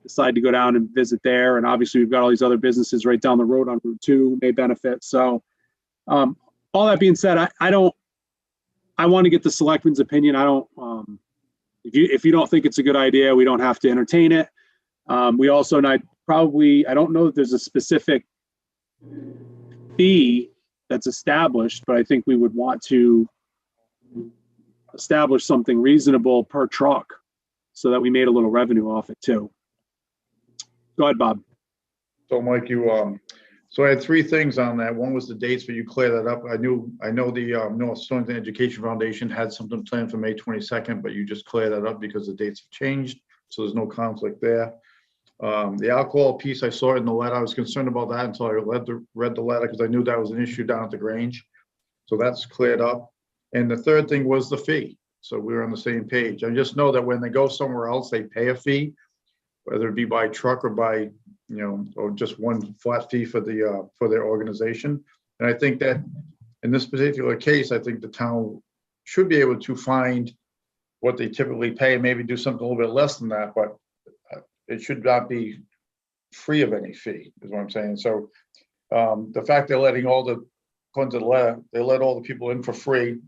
decide to go down and visit there. And obviously we've got all these other businesses right down the road on Route 2 who may benefit. So all that being said, I want to get the selectmen's opinion. I don't, if you don't think it's a good idea, we don't have to entertain it. We also I don't know that there's a specific fee that's established, but I think we would want to establish something reasonable per truck so that we made a little revenue off it too. Go ahead, Bob. So Mike, so I had three things on that. One was the dates, but you clear that up. I know the North Stonington Education Foundation had something planned for May 22nd, but you just clear that up because the dates have changed. So there's no conflict there. The alcohol piece, I saw it in the letter. I was concerned about that until I read the letter because I knew that was an issue down at the Grange. So that's cleared up. And the third thing was the fee. So we were on the same page. I just know that when they go somewhere else, they pay a fee, whether it be by truck or by, or just one flat fee for their organization. And I think that in this particular case, I think the town should be able to find what they typically pay, maybe do something a little bit less than that, but it should not be free of any fee, is what I'm saying. So the fact they're letting according to the letter, they let all the people in for free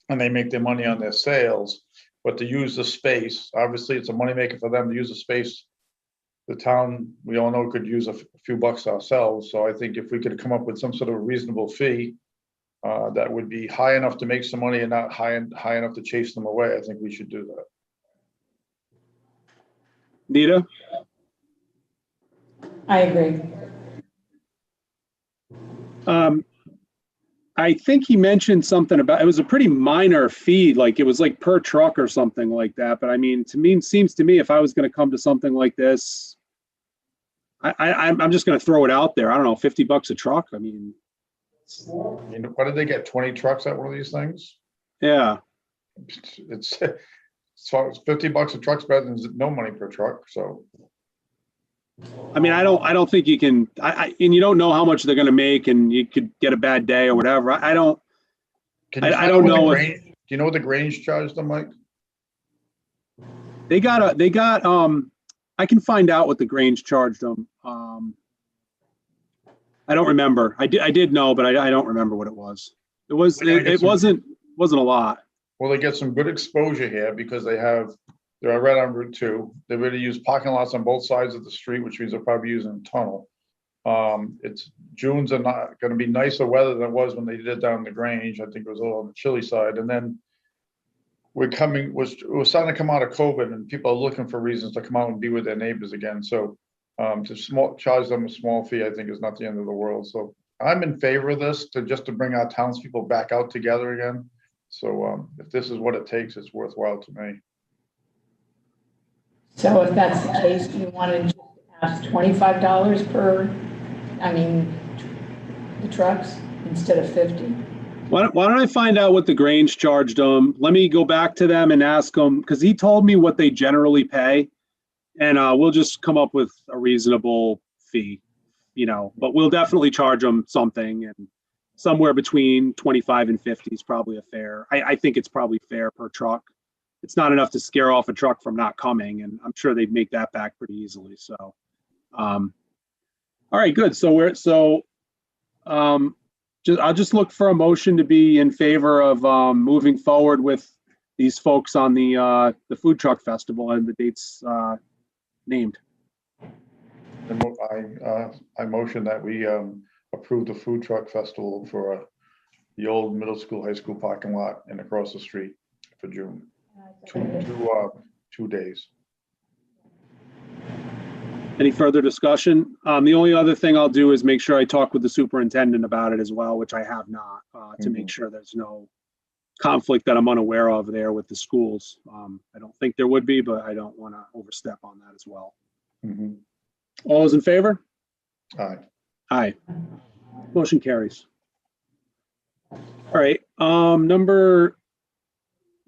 and they make their money on their sales, but to use the space, obviously it's a moneymaker for them to use the space. The town, we all know, could use a few bucks ourselves. So I think if we could come up with some sort of reasonable fee that would be high enough to make some money and not high enough to chase them away, I think we should do that. Nita? I agree. I think he mentioned something about, it was a pretty minor fee, like it was like per truck or something like that. But I mean, seems to me if I was going to come to something like this, I'm just going to throw it out there. I don't know, $50 a truck. I mean, what did they get? 20 trucks at one of these things? Yeah. It's $50 a truck's better than no money per truck. So. I mean, I don't think you can, and you don't know how much they're going to make, and you could get a bad day or whatever. I don't know. Do you know what the Grange charged them, Mike? They got, I can find out what the Grange charged them. I don't remember. I did know, but I don't remember what it was. It wasn't a lot. Well, they get some good exposure here because they're right on Route 2. They really use parking lots on both sides of the street, which means they're probably using a tunnel. June's not going to be nicer weather than it was when they did it down in the Grange. I think it was a little on the chilly side. And then we're starting to come out of COVID, and people are looking for reasons to come out and be with their neighbors again. So to charge them a small fee, I think is not the end of the world. So I'm in favor of this just to bring our townspeople back out together again. So if this is what it takes, it's worthwhile to me. So if that's the case, do you want to just ask $25 per, the trucks instead of 50? Why don't I find out what the Grange charged them? Let me go back to them and ask them, because he told me what they generally pay, and we'll just come up with a reasonable fee, but we'll definitely charge them something, and somewhere between 25 and 50 is probably a fair. I think it's probably fair per truck. It's not enough to scare off a truck from not coming, and I'm sure they'd make that back pretty easily. So, all right, good. So I'll just look for a motion to be in favor of moving forward with these folks on the food truck festival and the dates named. I motion that we approve the food truck festival for the old middle school, high school parking lot and across the street for June. 2 days. Any further discussion? The only other thing I'll do is make sure I talk with the superintendent about it as well, which I have not, to make sure there's no conflict that I'm unaware of there with the schools. I don't think there would be, but I don't want to overstep on that as well. All those in favor? Aye. Aye. Motion carries. All right, number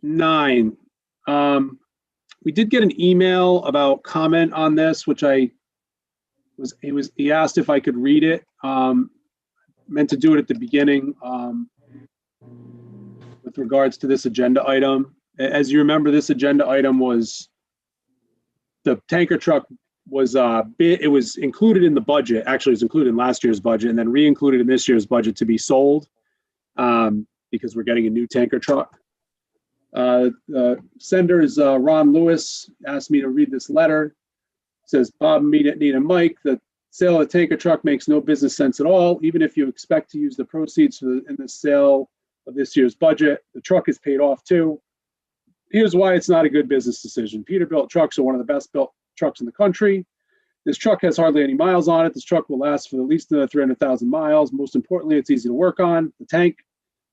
9. We did get an email about comment on this, which he asked if I could read it. Meant to do it at the beginning with regards to this agenda item. As you remember, this agenda item was the tanker truck was it was included in the budget. Actually, it was included in last year's budget and then re-included in this year's budget to be sold because we're getting a new tanker truck. The sender is Ron Lewis, asked me to read this letter. It says, Bob, Nita, and Mike, the sale of the tanker truck makes no business sense at all. Even if you expect to use the proceeds in the sale of this year's budget, the truck is paid off too. Here's why it's not a good business decision. Peterbilt trucks are one of the best built trucks in the country. This truck has hardly any miles on it. This truck will last for at least another 300,000 miles. Most importantly, it's easy to work on. The tank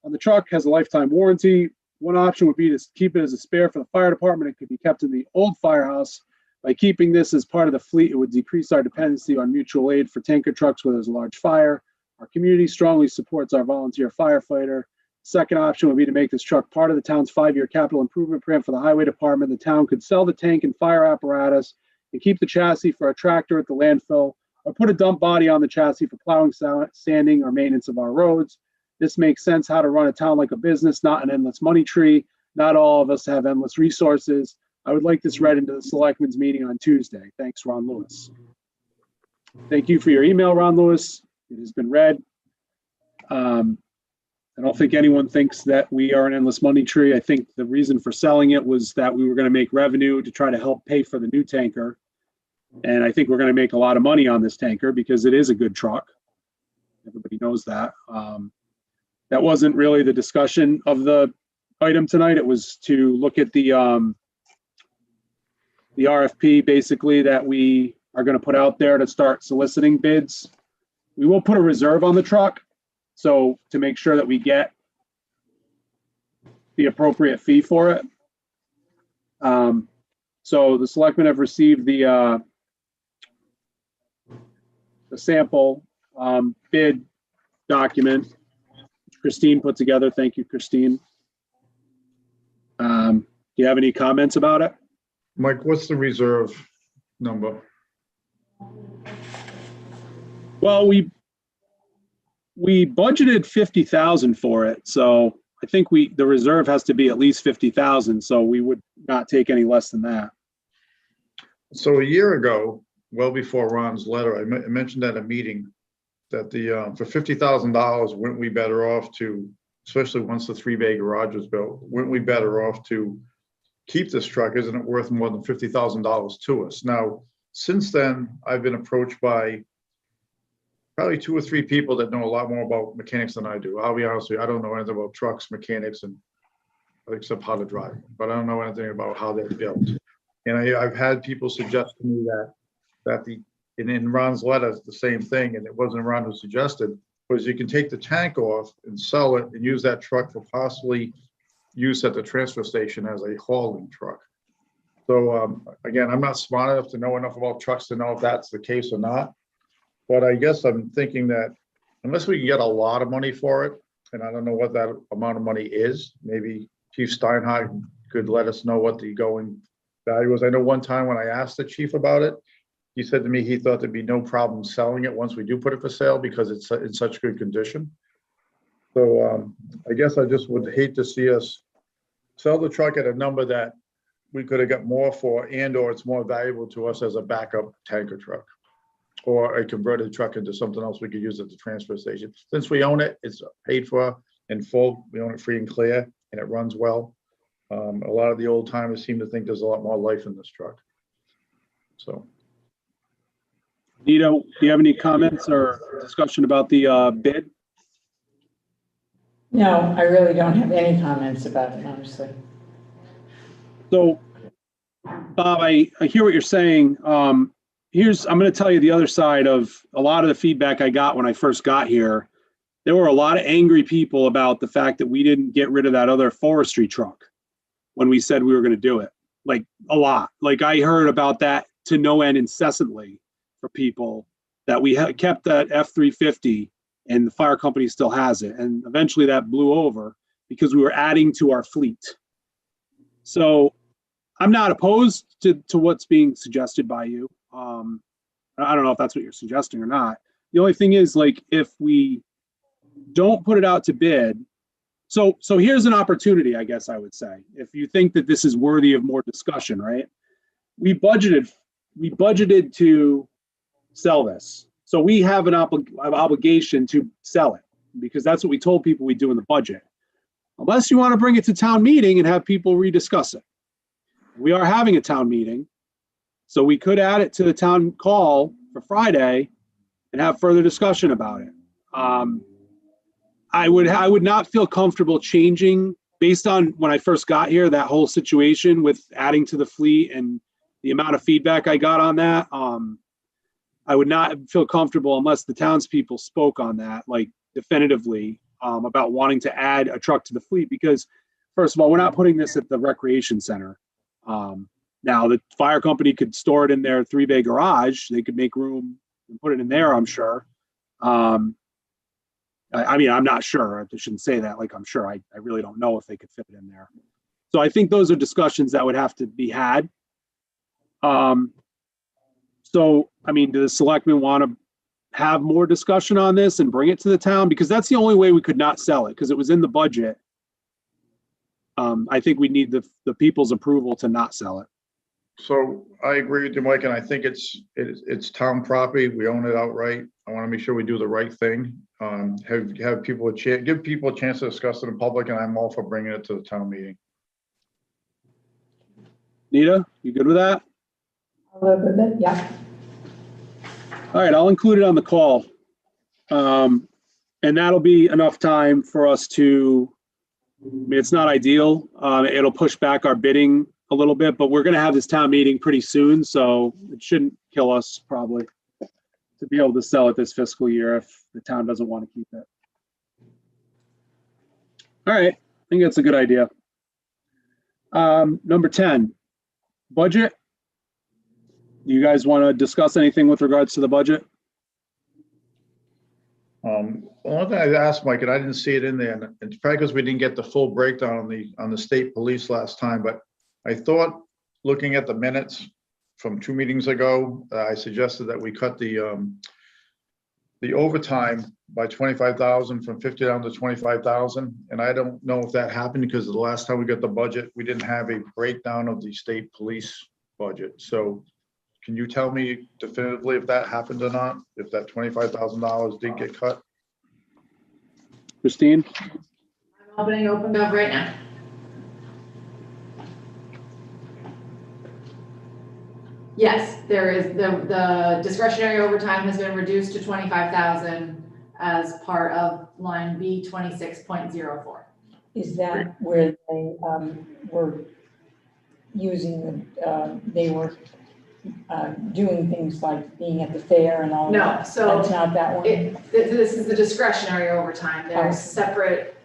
on the truck has a lifetime warranty. One option would be to keep it as a spare for the fire department. It could be kept in the old firehouse. By keeping this as part of the fleet, it would decrease our dependency on mutual aid for tanker trucks where there's a large fire. Our community strongly supports our volunteer firefighter. Second option would be to make this truck part of the town's 5-year capital improvement plan for the highway department. The town could sell the tank and fire apparatus and keep the chassis for a tractor at the landfill, or put a dump body on the chassis for plowing, sanding, or maintenance of our roads. This makes sense how to run a town like a business, not an endless money tree. Not all of us have endless resources. I would like this read into the Selectmen's meeting on Tuesday. Thanks, Ron Lewis. Thank you for your email, Ron Lewis. It has been read. I don't think anyone thinks that we are an endless money tree. I think the reason for selling it was that we were going to make revenue to try to help pay for the new tanker. And I think we're going to make a lot of money on this tanker because it is a good truck. Everybody knows that. That wasn't really the discussion of the item tonight. It was to look at the RFP basically that we are going to put out there to start soliciting bids. We will put a reserve on the truck. So to make sure that we get the appropriate fee for it. So the selectmen have received the sample bid document Christine put together. Thank you, Christine. Do you have any comments about it? Mike, what's the reserve number? Well, we budgeted 50,000 for it, so I think the reserve has to be at least 50,000, so we would not take any less than that. So a year ago, well before Ron's letter, I mentioned at a meeting that for $50,000, weren't we better off to, especially once the 3-bay garage was built, weren't we better off to keep this truck? Isn't it worth more than $50,000 to us? Now, since then, I've been approached by probably 2 or 3 people that know a lot more about mechanics than I do. I'll be honest with you, I don't know anything about trucks, mechanics, and except how to drive, but I don't know anything about how they're built. And I've had people suggest to me that in Ron's letter, it's the same thing, and it wasn't Ron who suggested, was you can take the tank off and sell it and use that truck for possibly use at the transfer station as a hauling truck. So again, I'm not smart enough to know enough about trucks to know if that's the case or not. But I guess I'm thinking that unless we can get a lot of money for it, and I don't know what that amount of money is, maybe Chief Steinhardt could let us know what the going value was. I know one time when I asked the chief about it, he said to me he thought there'd be no problem selling it once we do put it for sale because it's in such good condition. So I guess I just would hate to see us sell the truck at a number that we could have got more for, and or it's more valuable to us as a backup tanker truck or a converted truck into something else we could use at the transfer station. Since we own it, it's paid for in full. We own it free and clear, and it runs well. A lot of the old timers seem to think there's a lot more life in this truck. So. Nito, do you have any comments or discussion about the bid? No, I really don't have any comments about it, honestly. So, Bob, I hear what you're saying. I'm going to tell you the other side of a lot of the feedback I got when I first got here. There were a lot of angry people about the fact that we didn't get rid of that other forestry truck when we said we were going to do it. Like a lot. Like I heard about that to no end incessantly for people, that we kept that F-350 and the fire company still has it. And eventually that blew over because we were adding to our fleet. So I'm not opposed to what's being suggested by you. I don't know if that's what you're suggesting or not. The only thing is, like, if we don't put it out to bid, so here's an opportunity, I guess I would say, if you think that this is worthy of more discussion, right? We budgeted to sell this. So we have an obligation to sell it because that's what we told people we do in the budget. Unless you want to bring it to town meeting and have people rediscuss it. We are having a town meeting, so we could add it to the town call for Friday and have further discussion about it. I would not feel comfortable changing based on when I first got here, that whole situation with adding to the fleet and the amount of feedback I got on that. I would not feel comfortable unless the townspeople spoke on that, like definitively, about wanting to add a truck to the fleet, because first of all, we're not putting this at the recreation center. Now the fire company could store it in their 3-bay garage. They could make room and put it in there, I'm sure. I mean, I'm not sure. I shouldn't say that like I'm sure. I really don't know if they could fit it in there. So I think those are discussions that would have to be had. So, I mean, do the selectmen want to have more discussion on this and bring it to the town? Because that's the only way we could not sell it, because it was in the budget. I think we need the people's approval to not sell it. So I agree with you, Mike, and I think it's town property. We own it outright. I want to make sure we do the right thing. Have people give people a chance to discuss it in public, and I'm all for bringing it to the town meeting. Nita, you good with that? A little bit, yeah. All right, I'll include it on the call. And that'll be enough time for us to, I mean, it's not ideal. It'll push back our bidding a little bit, but we're going to have this town meeting pretty soon, so it shouldn't kill us probably to be able to sell it this fiscal year if the town doesn't want to keep it. All right, I think that's a good idea. Number 10, budget. You guys want to discuss anything with regards to the budget? One thing I asked Mike, and I didn't see it in there, and it's probably because we didn't get the full breakdown on the state police last time, but I thought, looking at the minutes from 2 meetings ago, I suggested that we cut the overtime by 25,000 from 50 down to 25,000. And I don't know if that happened because the last time we got the budget, we didn't have a breakdown of the state police budget. So can you tell me definitively if that happened or not? If that $25,000 did get cut? Christine? I'm opening OpenGov right now. Yes, there is, the discretionary overtime has been reduced to 25,000 as part of line B 26.04. Is that where they were using they were doing things like being at the fair and all No, that? so that's not that one. This is the discretionary overtime. There's separate.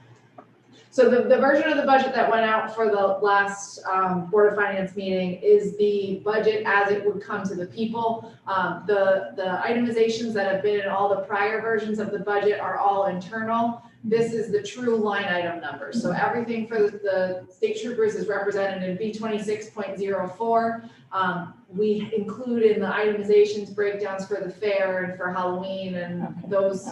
So the version of the budget that went out for the last Board of Finance meeting is the budget as it would come to the people. The itemizations that have been in all the prior versions of the budget are all internal. This is the true line item number. So everything for the state troopers is represented in B 26.04. We include in the itemizations breakdowns for the fair and for Halloween and those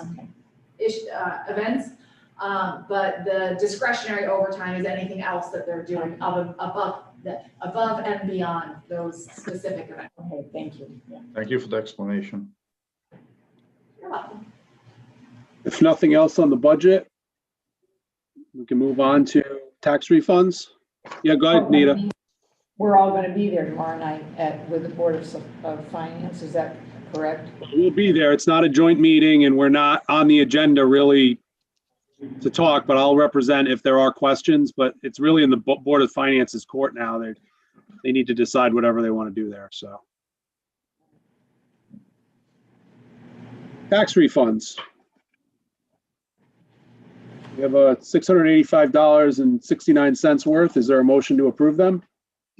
events. But the discretionary overtime is anything else that they're doing above and beyond those specific events. Okay, thank you. Yeah. Thank you for the explanation. You're welcome. If nothing else on the budget, we can move on to tax refunds. Yeah, go ahead, Nita. We're all going to be there tomorrow night with the Board of Finance. Is that correct? We'll be there. It's not a joint meeting and we're not on the agenda really to talk, but I'll represent if there are questions, but it's really in the Board of Finance's court now. They need to decide whatever they want to do there, so. Tax refunds. We have $685.69 worth. Is there a motion to approve them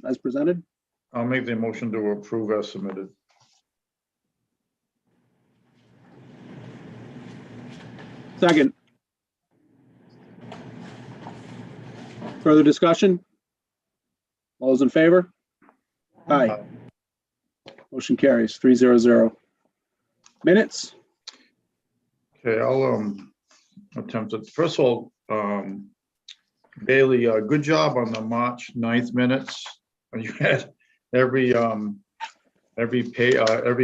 as presented? I'll make the motion to approve as submitted. Second. Further discussion? All those in favor? Aye. Motion carries 300. Minutes? Okay, I'll attempt it. First of all, Bailey, good job on the March 9th minutes. You had every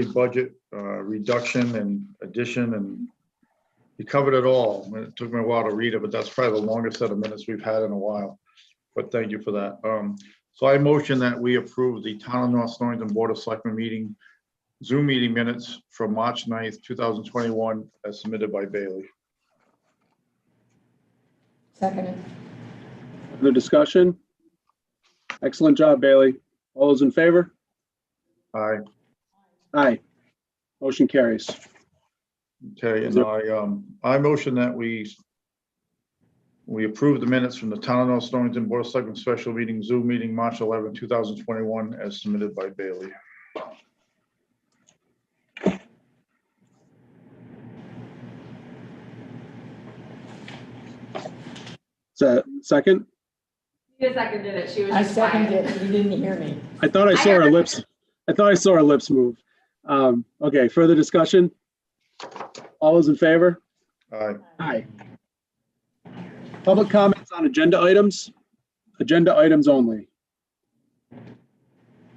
budget reduction and addition, and you covered it all. It took me a while to read it, but that's probably the longest set of minutes we've had in a while. But thank you for that. So I motion that we approve the Town of North Stonington Board of Selectmen meeting, Zoom meeting minutes from March 9th, 2021, as submitted by Bailey. Seconded. Further discussion? Excellent job, Bailey. All those in favor? Aye. Aye. Motion carries. Okay, and I motion that we approve the minutes from the Town of North Stonington Board of Selectmen special meeting, Zoom meeting, March 11, 2021, as submitted by Bailey. Second? You seconded it. She was I just quiet. seconded it. You didn't hear me. I thought I saw her lips. I thought I saw her lips move. Okay, further discussion? All those in favor? Aye. Aye. Public comments on agenda items? Agenda items only.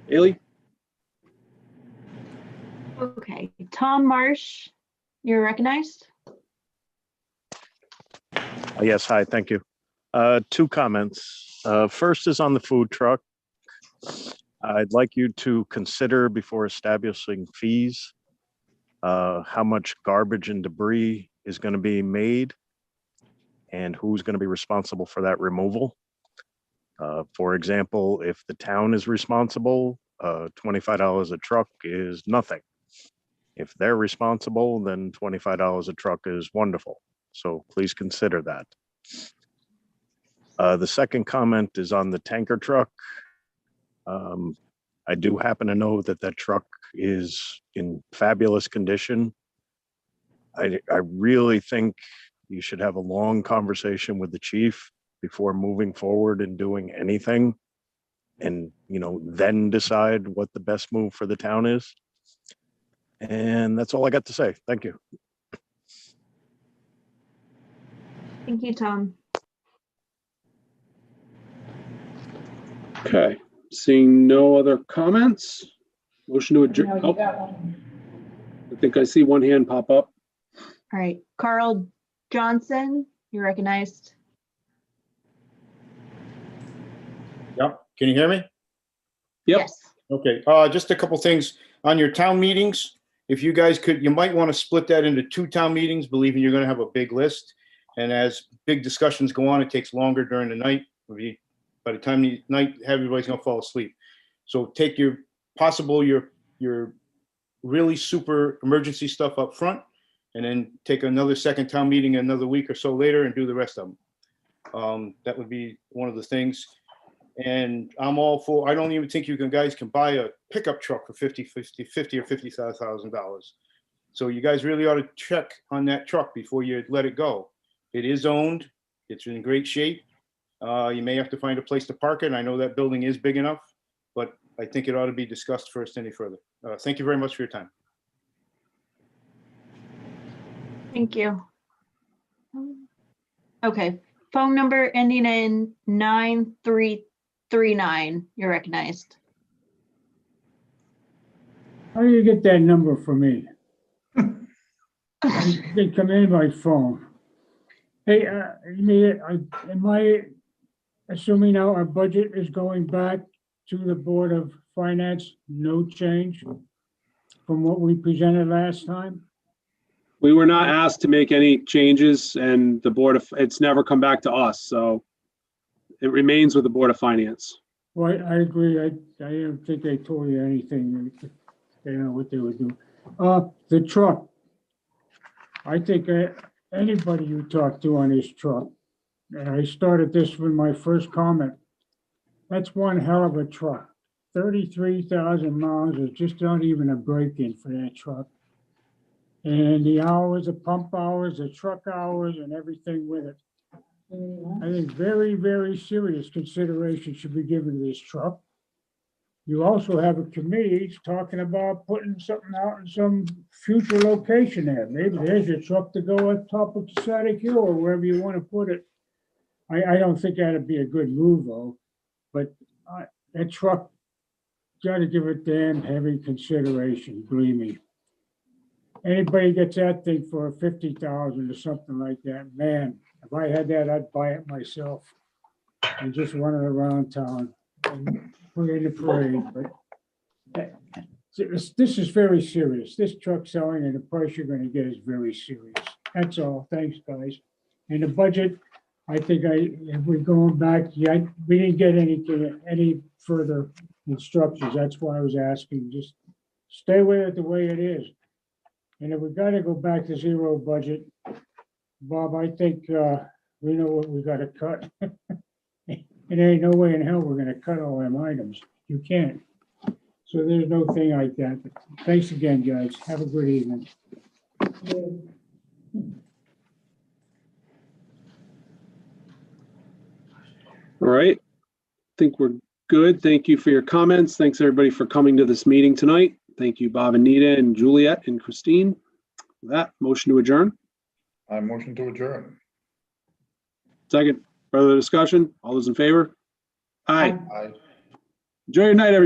Haley? Okay, Tom Marsh, you're recognized. Yes, hi, thank you. Two comments. First is on the food truck. I'd like you to consider before establishing fees, how much garbage and debris is going to be made and who's going to be responsible for that removal. For example, if the town is responsible, $25 a truck is nothing. If they're responsible, then $25 a truck is wonderful. So please consider that. The second comment is on the tanker truck. I do happen to know that that truck is in fabulous condition. I really think you should have a long conversation with the chief before moving forward and doing anything, and then decide what the best move for the town is. And that's all I got to say. Thank you. Thank you, Tom. Okay, seeing no other comments, motion to adjourn. No, you got one. I think I see one hand pop up. All right, Carl Johnson, you're recognized. Yep. Can you hear me? Yep. Yes. Okay. Just a couple things on your town meetings. If you guys could, you might want to split that into 2 town meetings, believing you're going to have a big list. And as big discussions go on, it takes longer during the night. By the time the night, everybody's going to fall asleep. So take your really super emergency stuff up front, and then take another second town meeting another week or so later and do the rest of them. That would be one of the things. And I'm all for, I don't even think you guys can buy a pickup truck for $50,000 or $55,000. So you guys really ought to check on that truck before you let it go. It is owned. It's in great shape. You may have to find a place to park it. I know that building is big enough, but I think it ought to be discussed first any further. Thank you very much for your time. Thank you. Okay, phone number ending in 9339, you're recognized. How do you get that number for me? They come in by phone. Hey, am I assuming now our budget is going back to the Board of Finance? No change from what we presented last time? We were not asked to make any changes, and the it's never come back to us, so it remains with the Board of Finance. Well, I agree. I don't think they told you anything. They know what they would do. The truck, I think anybody you talk to on this truck, and I started this with my first comment, that's one hell of a truck. 33,000 miles is just not even a break-in for that truck. And the hours, the pump hours, the truck hours, and everything with it. I think very, very serious consideration should be given to this truck. You also have a committee talking about putting something out in some future location there. Maybe there's your truck to go on top of Static Hill or wherever you want to put it. I don't think that'd be a good move though, but that truck, gotta give it damn heavy consideration, believe me. Anybody gets that thing for 50,000 or something like that, man, if I had that, I'd buy it myself and just run it around town and put it in the parade, but this is very serious. This truck selling and the price you're gonna get is very serious. That's all. Thanks, guys. And the budget, I think if we're going back, we didn't get any further instructions. That's why I was asking, just stay with it the way it is. And if we gotta go back to zero budget, Bob, I think we know what we gotta cut. And there ain't no way in hell we're gonna cut all them items. You can't. So there's no thing like that. But thanks again, guys. Have a good evening. All right. I think we're good. Thank you for your comments. Thanks everybody for coming to this meeting tonight. Thank you, Bob and Nita and Juliet and Christine. With that, motion to adjourn. I motion to adjourn. Second, further discussion? All those in favor? Aye. Aye. Enjoy your night, everybody.